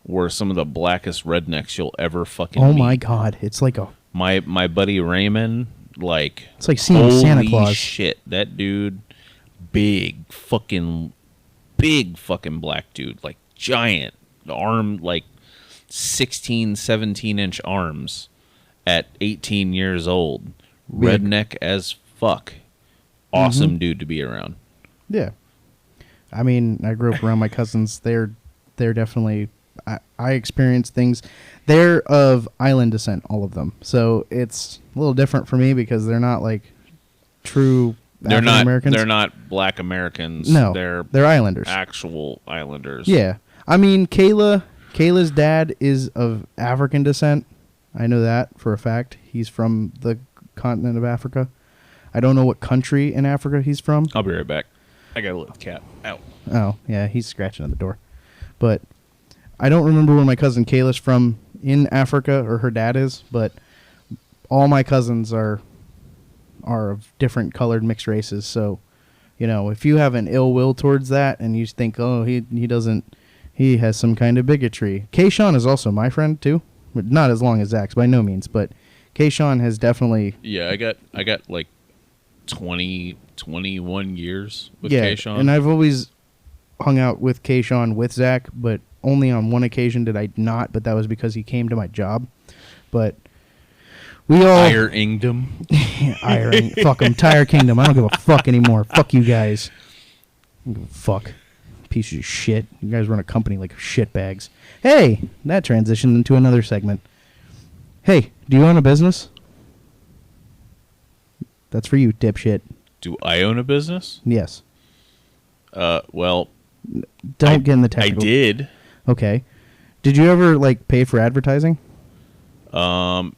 were some of the blackest rednecks you'll ever fucking Oh meet. my god, it's like My buddy Raymond, like It's like seeing Santa holy Claus. shit, that dude, big fucking black dude, like giant arm, like 16, 17-inch arms at 18 years old. Big. Redneck as fuck. Awesome dude to be around. Yeah. I mean, I grew up around my cousins. They're definitely. I experienced things. They're of island descent, all of them. So it's a little different for me because they're not like true They're African not. Americans. They're not black Americans. No, they're islanders. actual islanders. Yeah. I mean, Kayla's dad is of African descent. I know that for a fact. He's from the continent of Africa. I don't know what country in Africa he's from. I'll be right back. I gotta let the cat out. Oh, yeah, he's scratching at the door. But I don't remember where my cousin Kayla's from in Africa, or her dad is, but all my cousins are of different colored mixed races. So, you know, if you have an ill will towards that and you think, oh, he has some kind of bigotry. Kayshawn is also my friend too, but not as long as Zach's by no means, but Kayshawn has definitely. Yeah, I got like 21 years with Yeah, Kayshawn. and I've always hung out with Kayshawn with Zach, but only on one occasion did I not, but that was because he came to my job. But we all Ire Ingdom. Iron, fuck them, Tire Kingdom. I don't give a fuck anymore. Fuck you guys. I don't give a fuck. Pieces of shit. You guys run a company like shitbags. Hey, that transitioned into another segment. Hey, do you own a business? That's for you, dipshit. Do I own a business? Yes. Well, Don't get in the technical. I did. Okay. Did you ever like pay for advertising? No,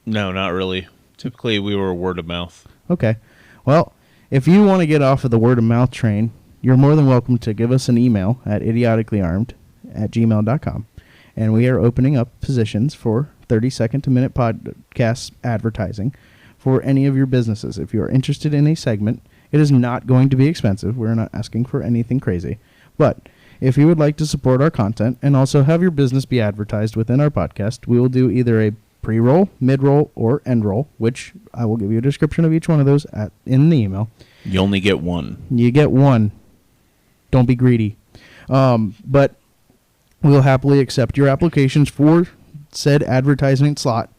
not really. Typically, we were word of mouth. Okay. Well, if you want to get off of the word of mouth train, you're more than welcome to give us an email at idioticallyarmed@gmail.com. And we are opening up positions for 30-second to minute podcast advertising for any of your businesses. If you are interested in a segment, it is not going to be expensive. We're not asking for anything crazy. But if you would like to support our content and also have your business be advertised within our podcast, we will do either a pre-roll, mid-roll, or end-roll, which I will give you a description of each one of those in the email. You only get one. You get one. Don't be greedy. But we'll happily accept your applications for said advertisement slot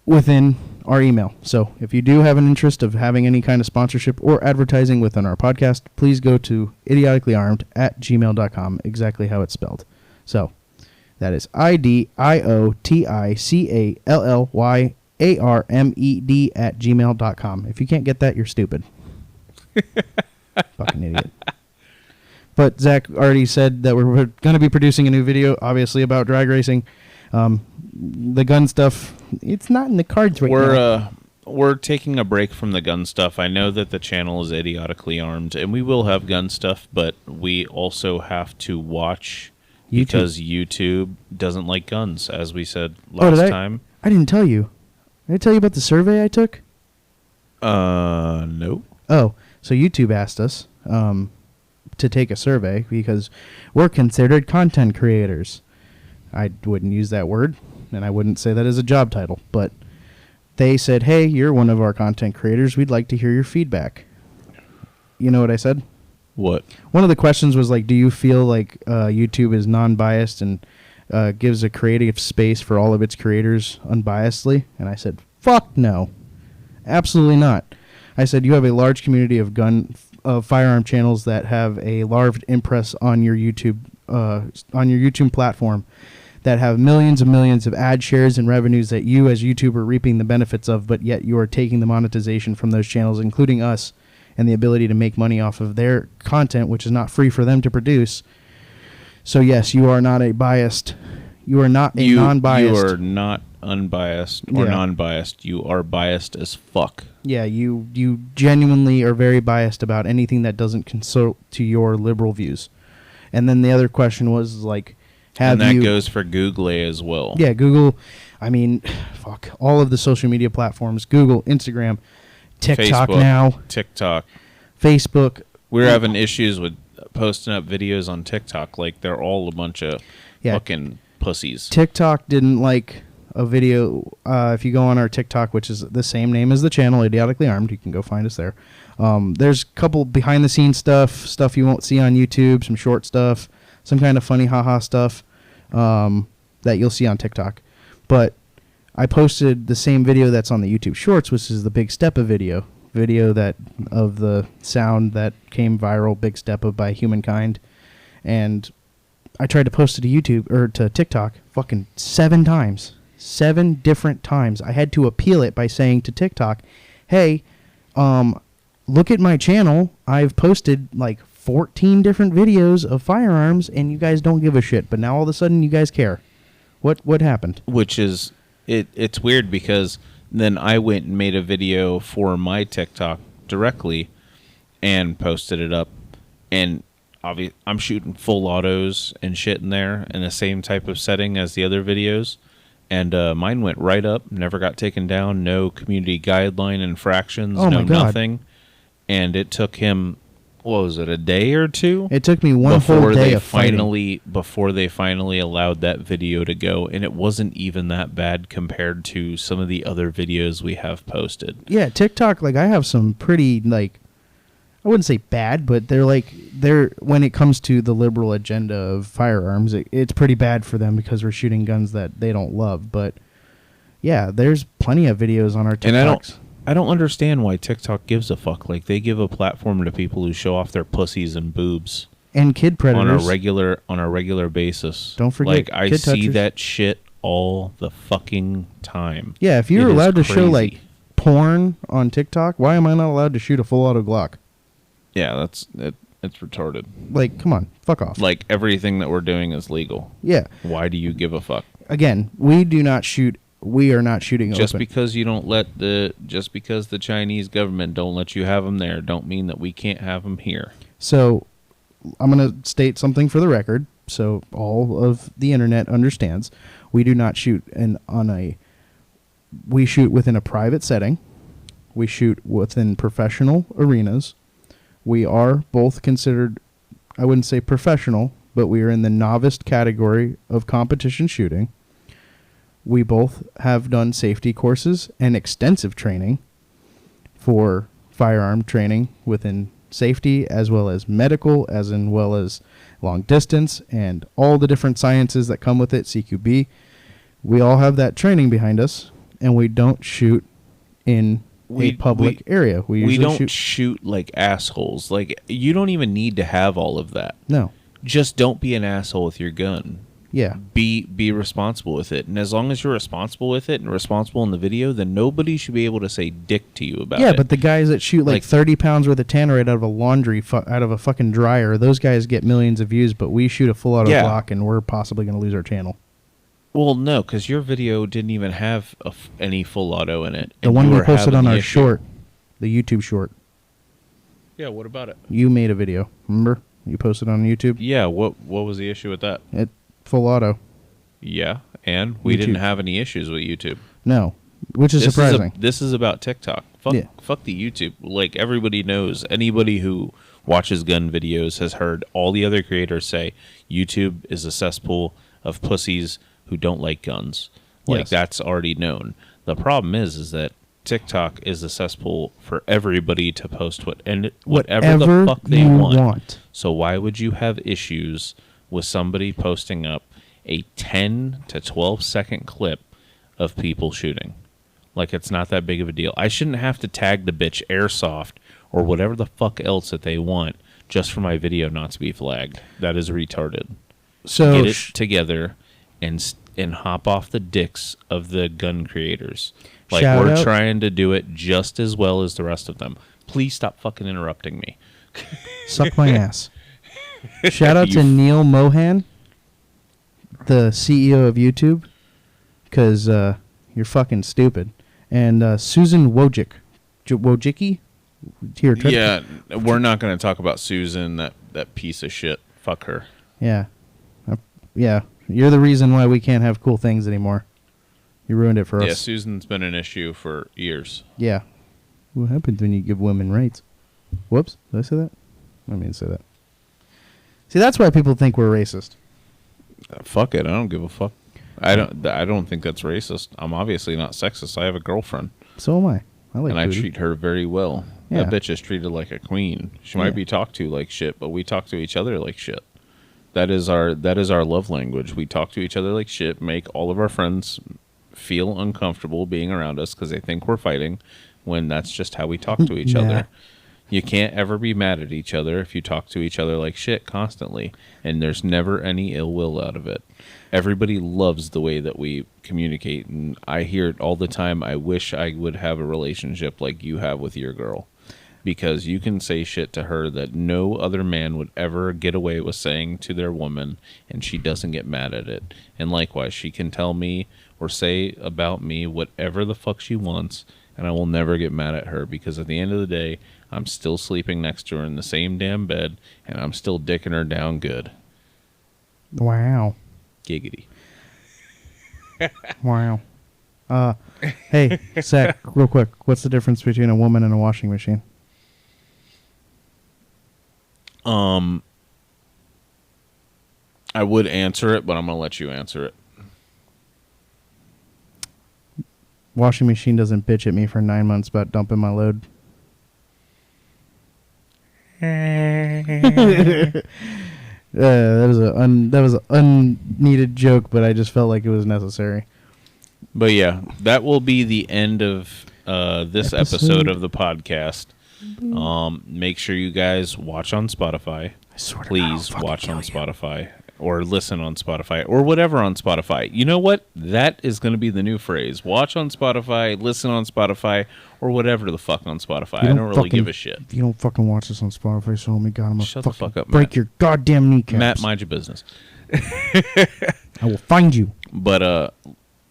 within our email. So if you do have an interest of having any kind of sponsorship or advertising within our podcast, please go to idioticallyarmed@gmail.com, exactly how it's spelled. So that is idioticallyarmed@gmail.com. If you can't get that, you're stupid. Fucking idiot. But Zach already said that we're going to be producing a new video, obviously, about drag racing. The gun stuff, it's not in the cards right now. We're taking a break from the gun stuff. I know that the channel is idiotically armed, and we will have gun stuff, but we also have to watch because YouTube doesn't like guns, as we said last time. I didn't tell you. Did I tell you about the survey I took? No. Oh, so YouTube asked us to take a survey because we're considered content creators. I wouldn't use that word, and I wouldn't say that as a job title, but they said, hey, you're one of our content creators. We'd like to hear your feedback. You know what I said? What? One of the questions was like, do you feel like YouTube is non-biased and gives a creative space for all of its creators unbiasedly? And I said, fuck no. Absolutely not. I said, you have a large community of firearm channels that have a large impress on your YouTube platform that have millions and millions of ad shares and revenues that you as YouTube are reaping the benefits of, but yet you are taking the monetization from those channels, including us, and the ability to make money off of their content, which is not free for them to produce. So yes, you are not a biased. You are not a non-biased. You are not unbiased or Yeah. non-biased. You are biased as fuck. Yeah, you genuinely are very biased about anything that doesn't consult to your liberal views. And then the other question was like, have and that you? goes for Google as well. Yeah, Google. I mean, fuck all of the social media platforms: Google, Instagram, TikTok Facebook, now, TikTok. Facebook. We're having issues with posting up videos on TikTok. Like they're all a bunch of fucking pussies. TikTok didn't like a video. If you go on our TikTok, which is the same name as the channel, Idiotically Armed, you can go find us there. There's a couple behind the scenes stuff you won't see on YouTube, some short stuff, some kind of funny haha stuff that you'll see on TikTok. But I posted the same video that's on the YouTube Shorts, which is the Big Steppa video that of the sound that came viral, Big Steppa by Humankind, and I tried to post it to YouTube or to TikTok fucking 7 times. 7 different times. I had to appeal it by saying to TikTok, hey, look at my channel. I've posted like 14 different videos of firearms and you guys don't give a shit. But now all of a sudden you guys care. What happened? Which is, it's weird because then I went and made a video for my TikTok directly and posted it up. And I'm shooting full autos and shit in there in the same type of setting as the other videos. And mine went right up, never got taken down, no community guideline infractions, Oh no my God. nothing. And it took him, what was it, a day or two? It took me one whole day of fighting. Before they finally allowed that video to go. And it wasn't even that bad compared to some of the other videos we have posted. Yeah, TikTok, like I have some pretty like, I wouldn't say bad, but they're when it comes to the liberal agenda of firearms, it's pretty bad for them because we're shooting guns that they don't love. But yeah, there's plenty of videos on our TikToks. And I don't understand why TikTok gives a fuck. Like they give a platform to people who show off their pussies and boobs And kid predators. on a regular basis. Don't forget like I kid see touchers. that shit all the fucking time. Yeah, if you're It is allowed to show crazy. like porn on TikTok, why am I not allowed to shoot a full auto Glock? Yeah, it's retarded. Like, come on, fuck off. Like everything that we're doing is legal. Yeah. Why do you give a fuck? Again, we do not shoot. We are not shooting Just open. because you don't just because the Chinese government don't let you have them there, don't mean that we can't have them here. So, I'm going to state something for the record, so all of the internet understands. We do not shoot we shoot within a private setting. We shoot within professional arenas. We are both considered, I wouldn't say professional, but we are in the novice category of competition shooting. We both have done safety courses and extensive training for firearm training within safety as well as medical, well as long distance and all the different sciences that come with it, CQB. We all have that training behind us, and we don't shoot in a public area. We usually don't shoot like assholes. Like you don't even need to have all of that. No. Just don't be an asshole with your gun. Yeah. Be responsible with it. And as long as you're responsible with it and responsible in the video, then nobody should be able to say dick to you about it. Yeah, but the guys that shoot like 30 pounds worth of tannerite out of a out of a fucking dryer, those guys get millions of views, but we shoot a full auto Glock and we're possibly going to lose our channel. Well, no, because your video didn't even have any full auto in it. The one we posted on our short, the YouTube short. Yeah, what about it? You made a video, remember? You posted on YouTube? Yeah, what was the issue with that? Full auto. Yeah, and we YouTube. didn't have any issues with YouTube. No, which is surprising. This is about TikTok. Fuck the YouTube. Like, everybody knows, anybody who watches gun videos has heard all the other creators say YouTube is a cesspool of pussies who don't like guns. Like, Yes. that's already known. The problem is that TikTok is a cesspool for everybody to post whatever the fuck they you want. So why would you have issues with somebody posting up a 10 to 12 second clip of people shooting? Like, it's not that big of a deal. I shouldn't have to tag the bitch Airsoft or whatever the fuck else that they want just for my video not to be flagged. That is retarded. So Get it together and hop off the dicks of the gun creators. Like, Shout we're out. trying to do it just as well as the rest of them. Please stop fucking interrupting me. suck my ass. Shout out to Neil Mohan. the CEO of YouTube, because you're fucking stupid. And Susan Wojcicki. Here, try to- Yeah, we're not going to talk about Susan, that piece of shit. Fuck her. Yeah. Yeah. You're the reason why we can't have cool things anymore. You ruined it for us. Yeah, Susan's been an issue for years. Yeah. What happens when you give women rights? Whoops. Did I say that? I didn't mean to say that. See, that's why people think we're racist. Fuck it. I don't give a fuck. I don't think that's racist. I'm obviously not sexist. I have a girlfriend. So am I. I like and I booty. treat her very well. Yeah. That bitch is treated like a queen. She Yeah. might be talked to like shit, but we talk to each other like shit. That is our love language. We talk to each other like shit, make all of our friends feel uncomfortable being around us because they think we're fighting, when that's just how we talk to each Yeah. other. You can't ever be mad at each other if you talk to each other like shit constantly, and there's never any ill will out of it. Everybody loves the way that we communicate, and I hear it all the time. I wish I would have a relationship like you have with your girl, because you can say shit to her that no other man would ever get away with saying to their woman, and she doesn't get mad at it. And likewise, she can tell me or say about me whatever the fuck she wants, and I will never get mad at her, because at the end of the day, I'm still sleeping next to her in the same damn bed, and I'm still dicking her down good. Wow. Giggity. Wow. Hey, Zach, real quick. What's the difference between a woman and a washing machine? I would answer it, but I'm going to let you answer it. Washing machine doesn't bitch at me for 9 months about dumping my load. That was an unneeded joke, but I just felt like it was necessary. But yeah, that will be the end of this episode of the podcast. Make sure you guys watch on Spotify. I swear Please watch on Spotify, or listen on Spotify, or whatever on Spotify. You know what? That is going to be the new phrase. Watch on Spotify, listen on Spotify, or whatever the fuck on Spotify. I don't really give a shit. If you don't fucking watch this on Spotify, so oh my god, I'm gonna Shut the fuck up, break Matt. your goddamn kneecaps. Matt, mind your business. I will find you. But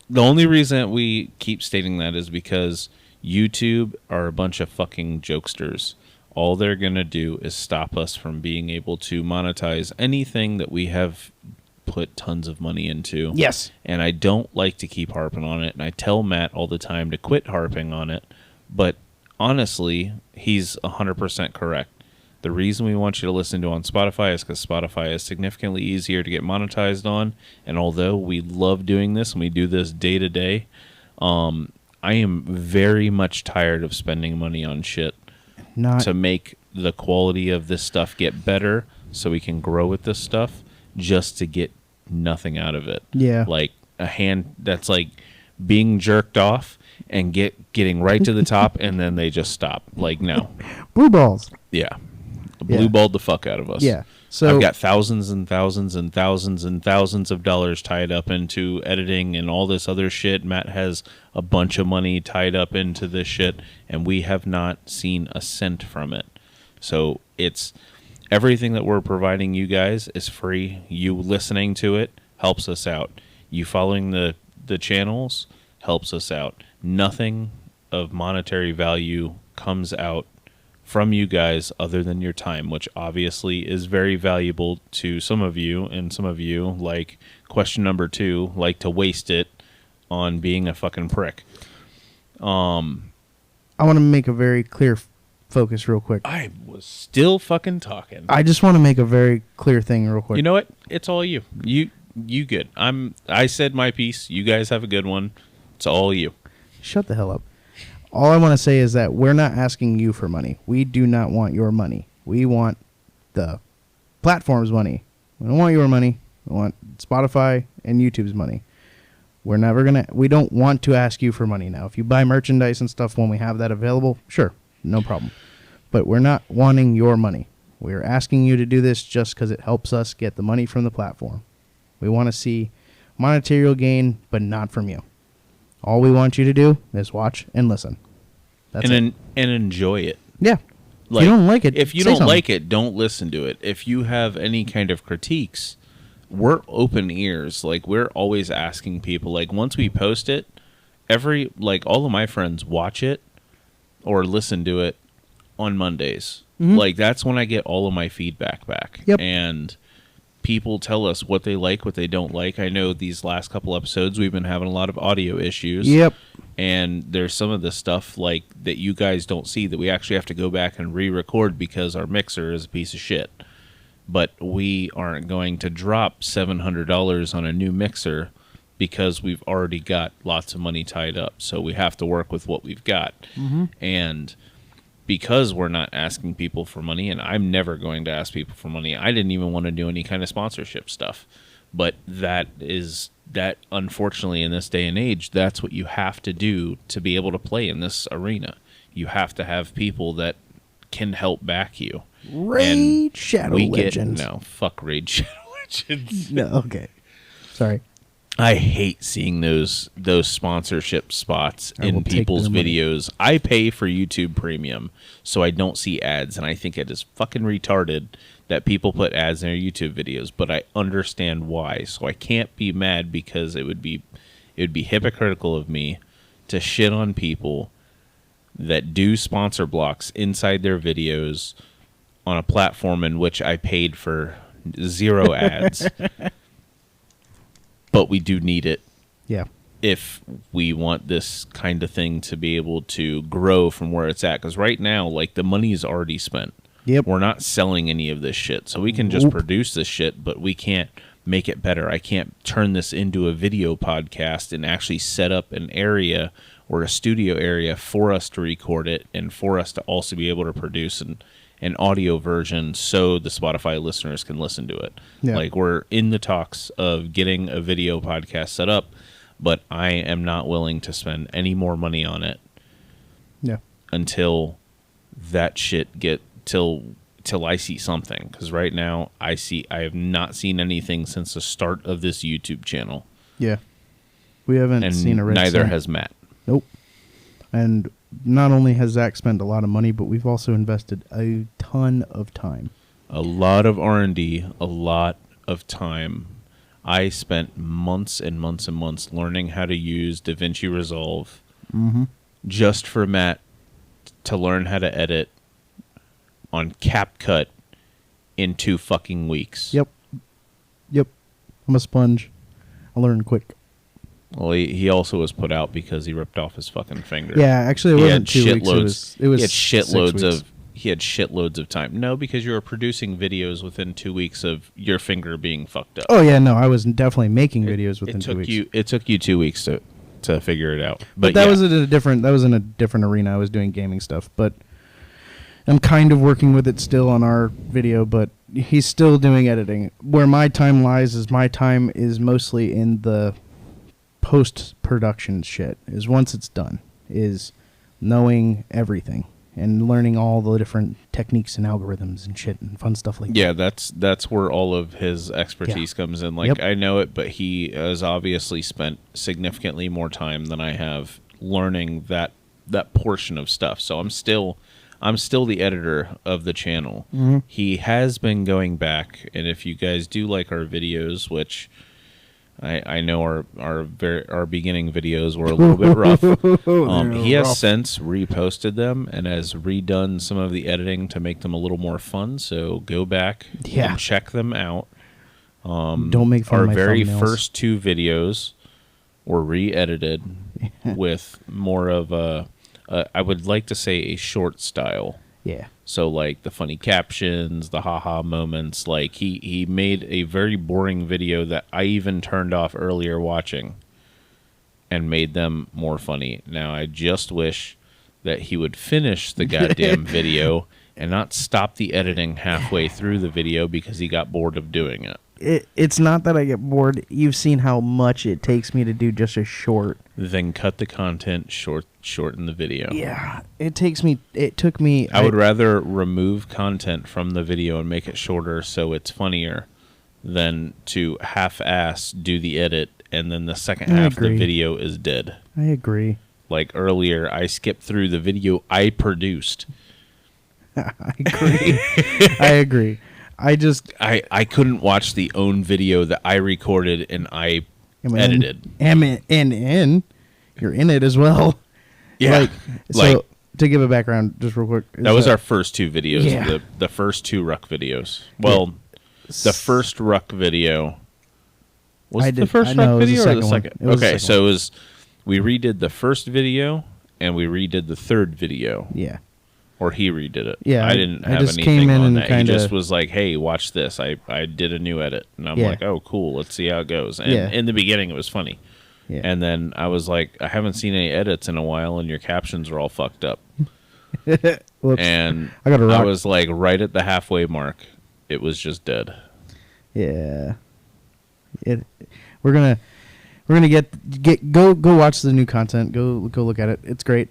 the only reason we keep stating that is because YouTube are a bunch of fucking jokesters. All they're going to do is stop us from being able to monetize anything that we have put tons of money into. Yes. And I don't like to keep harping on it, and I tell Matt all the time to quit harping on it. But honestly, he's 100% correct. The reason we want you to listen to on Spotify is because Spotify is significantly easier to get monetized on. And although we love doing this and we do this day to day, I am very much tired of spending money on shit to make the quality of this stuff get better so we can grow with this stuff, just to get nothing out of it. Yeah. Like a hand that's like being jerked off and getting right to the top and then they just stop. Like, no. Blue balls. Yeah. Blue balled the fuck out of us. Yeah. So I've got thousands and thousands and thousands and thousands of dollars tied up into editing and all this other shit. Matt has a bunch of money tied up into this shit, and we have not seen a cent from it. So it's everything that we're providing you guys is free. You listening to it helps us out. You following the channels helps us out. Nothing of monetary value comes out from you guys other than your time, which obviously is very valuable to some of you, and some of you, like question number 2, like to waste it on being a fucking prick. I want to make a very clear focus real quick. I was still fucking talking. I just want to make a very clear thing real quick. You know what? It's all you. You good. I said my piece. You guys have a good one. It's all you. Shut the hell up. All I want to say is that we're not asking you for money. We do not want your money. We want the platform's money. We don't want your money. We want Spotify and YouTube's money. We don't want to ask you for money now. If you buy merchandise and stuff when we have that available, sure, no problem. But we're not wanting your money. We're asking you to do this just because it helps us get the money from the platform. We want to see monetary gain, but not from you. All we want you to do is watch and listen. That's it. And enjoy it. Yeah. Like, if you don't like it, if you say don't something. like it, don't listen to it. If you have any kind of critiques, we're open ears. Like, we're always asking people, like, once we post it, all of my friends watch it or listen to it on Mondays. Like, that's when I get all of my feedback back. Yep. And people tell us what they like, what they don't like. I know these last couple episodes we've been having a lot of audio issues. Yep. And there's some of the stuff like that you guys don't see that we actually have to go back and re-record because our mixer is a piece of shit. But we aren't going to drop $700 on a new mixer because we've already got lots of money tied up. So we have to work with what we've got. And because we're not asking people for money, and I'm never going to ask people for money, I didn't even want to do any kind of sponsorship stuff. But that unfortunately in this day and age, that's what you have to do to be able to play in this arena. You have to have people that can help back you. Raid Shadow Legends. No, fuck Raid Shadow Legends. No, okay. Sorry. I hate seeing those sponsorship spots I will in take people's their money. videos. I pay for YouTube Premium, so I don't see ads, and I think it is fucking retarded that people put ads in their YouTube videos, but I understand why. So I can't be mad because it would be hypocritical of me to shit on people that do sponsor blocks inside their videos on a platform in which I paid for 0 ads. But we do need it Yeah. if we want this kind of thing to be able to grow from where it's at. Because right now, like, the money is already spent. Yep. We're not selling any of this shit. So we can just produce this shit, but we can't make it better. I can't turn this into a video podcast and actually set up an area or a studio area for us to record it and for us to also be able to produce an audio version so the Spotify listeners can listen to it. Yeah. Like, we're in the talks of getting a video podcast set up, but I am not willing to spend any more money on it Yeah. until that shit till I see something. Because right now I have not seen anything since the start of this YouTube channel. Yeah. We haven't And seen a red neither cent. has Matt. Nope. And not only has Zach spent a lot of money, but we've also invested a ton of time. A lot of R&D, a lot of time. I spent months and months and months learning how to use DaVinci Resolve just for Matt to learn how to edit on CapCut in 2 fucking weeks. Yep. I'm a sponge. I learn quick. Well, he also was put out because he ripped off his fucking finger. Yeah, actually, it He wasn't had 2 weeks. It was he had 6 shitloads weeks. of he had shitloads of time. No, because you were producing videos within 2 weeks of your finger being fucked up. Oh yeah, no, I was definitely making videos within 2 weeks. It took you 2 weeks to figure it out. But that was in a different arena. I was doing gaming stuff, but I'm kind of working with it still on our video. But he's still doing editing. Where my time lies is mostly in the post-production shit. Is once it's done, is knowing everything and learning all the different techniques and algorithms and shit and fun stuff like that. Yeah, that's where all of his expertise comes in. Like, Yep. I know it, but he has obviously spent significantly more time than I have learning that portion of stuff. So I'm still the editor of the channel. He has been going back, and if you guys do like our videos, which I know our beginning videos were a little bit rough. He has since reposted them and has redone some of the editing to make them a little more fun. So go back and check them out. Don't make fun our of my very thumbnails. first 2 videos were re-edited with more of I would like to say a short style. Yeah. So, like, the funny captions, the haha moments, like, he made a very boring video that I even turned off earlier watching and made them more funny. Now, I just wish that he would finish the goddamn video and not stop the editing halfway through the video because he got bored of doing it. It's not that I get bored. You've seen how much it takes me to do just a short. Then cut the content, shorten the video. Yeah, it took me. I would rather remove content from the video and make it shorter so it's funnier than to half-ass do the edit and then the second half of the video is dead. I agree. Like earlier, I skipped through the video I produced. I agree. I agree. I couldn't watch the own video that I recorded and I edited. And you're in it as well. Yeah. So to give a background, just real quick. That was our first two videos. Yeah. The first two Ruck videos. Well, the first Ruck video was the first Ruck video or the second? Okay, so it was we redid the first video and we redid the third video. Yeah. Or he redid it. Yeah, I didn't have just anything came in on and that. He kinda- just was like, "Hey, watch this. I did a new edit," and I'm Yeah. like, "Oh, cool. Let's see how it goes." And Yeah. in the beginning, it was funny, Yeah. and then I was like, "I haven't seen any edits in a while, and your captions are all fucked up." Whoops. And I gotta rock. was like, right at the halfway mark, it was just dead. Yeah. We're gonna go watch the new content. Go look at it. It's great.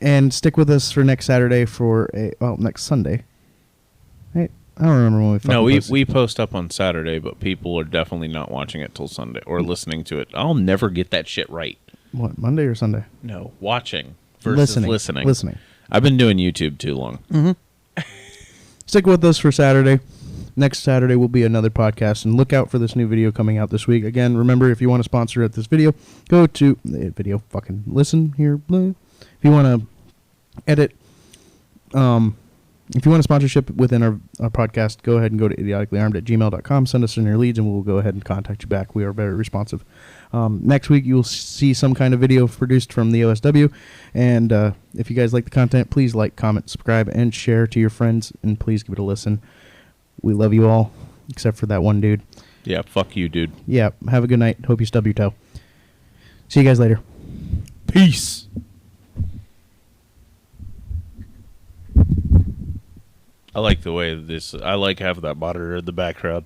And stick with us for next Saturday next Sunday. Hey, I don't remember when we. No, posted. we post up on Saturday, but people are definitely not watching it till Sunday or listening to it. I'll never get that shit right. What, Monday or Sunday? No, watching versus listening. Listening. I've been doing YouTube too long. Stick with us for Saturday. Next Saturday will be another podcast, and look out for this new video coming out this week. Again, remember, if you want to sponsor at this video, go to fucking listen here. Blah. If you want to edit, if you want a sponsorship within our podcast, go ahead and go to idioticallyarmed@gmail.com. Send us in your leads, and we'll go ahead and contact you back. We are very responsive. Next week, you'll see some kind of video produced from the OSW. And if you guys like the content, please like, comment, subscribe, and share to your friends. And please give it a listen. We love you all, except for that one dude. Yeah, fuck you, dude. Yeah, have a good night. Hope you stub your toe. See you guys later. Peace. I like the way I like having that monitor in the background.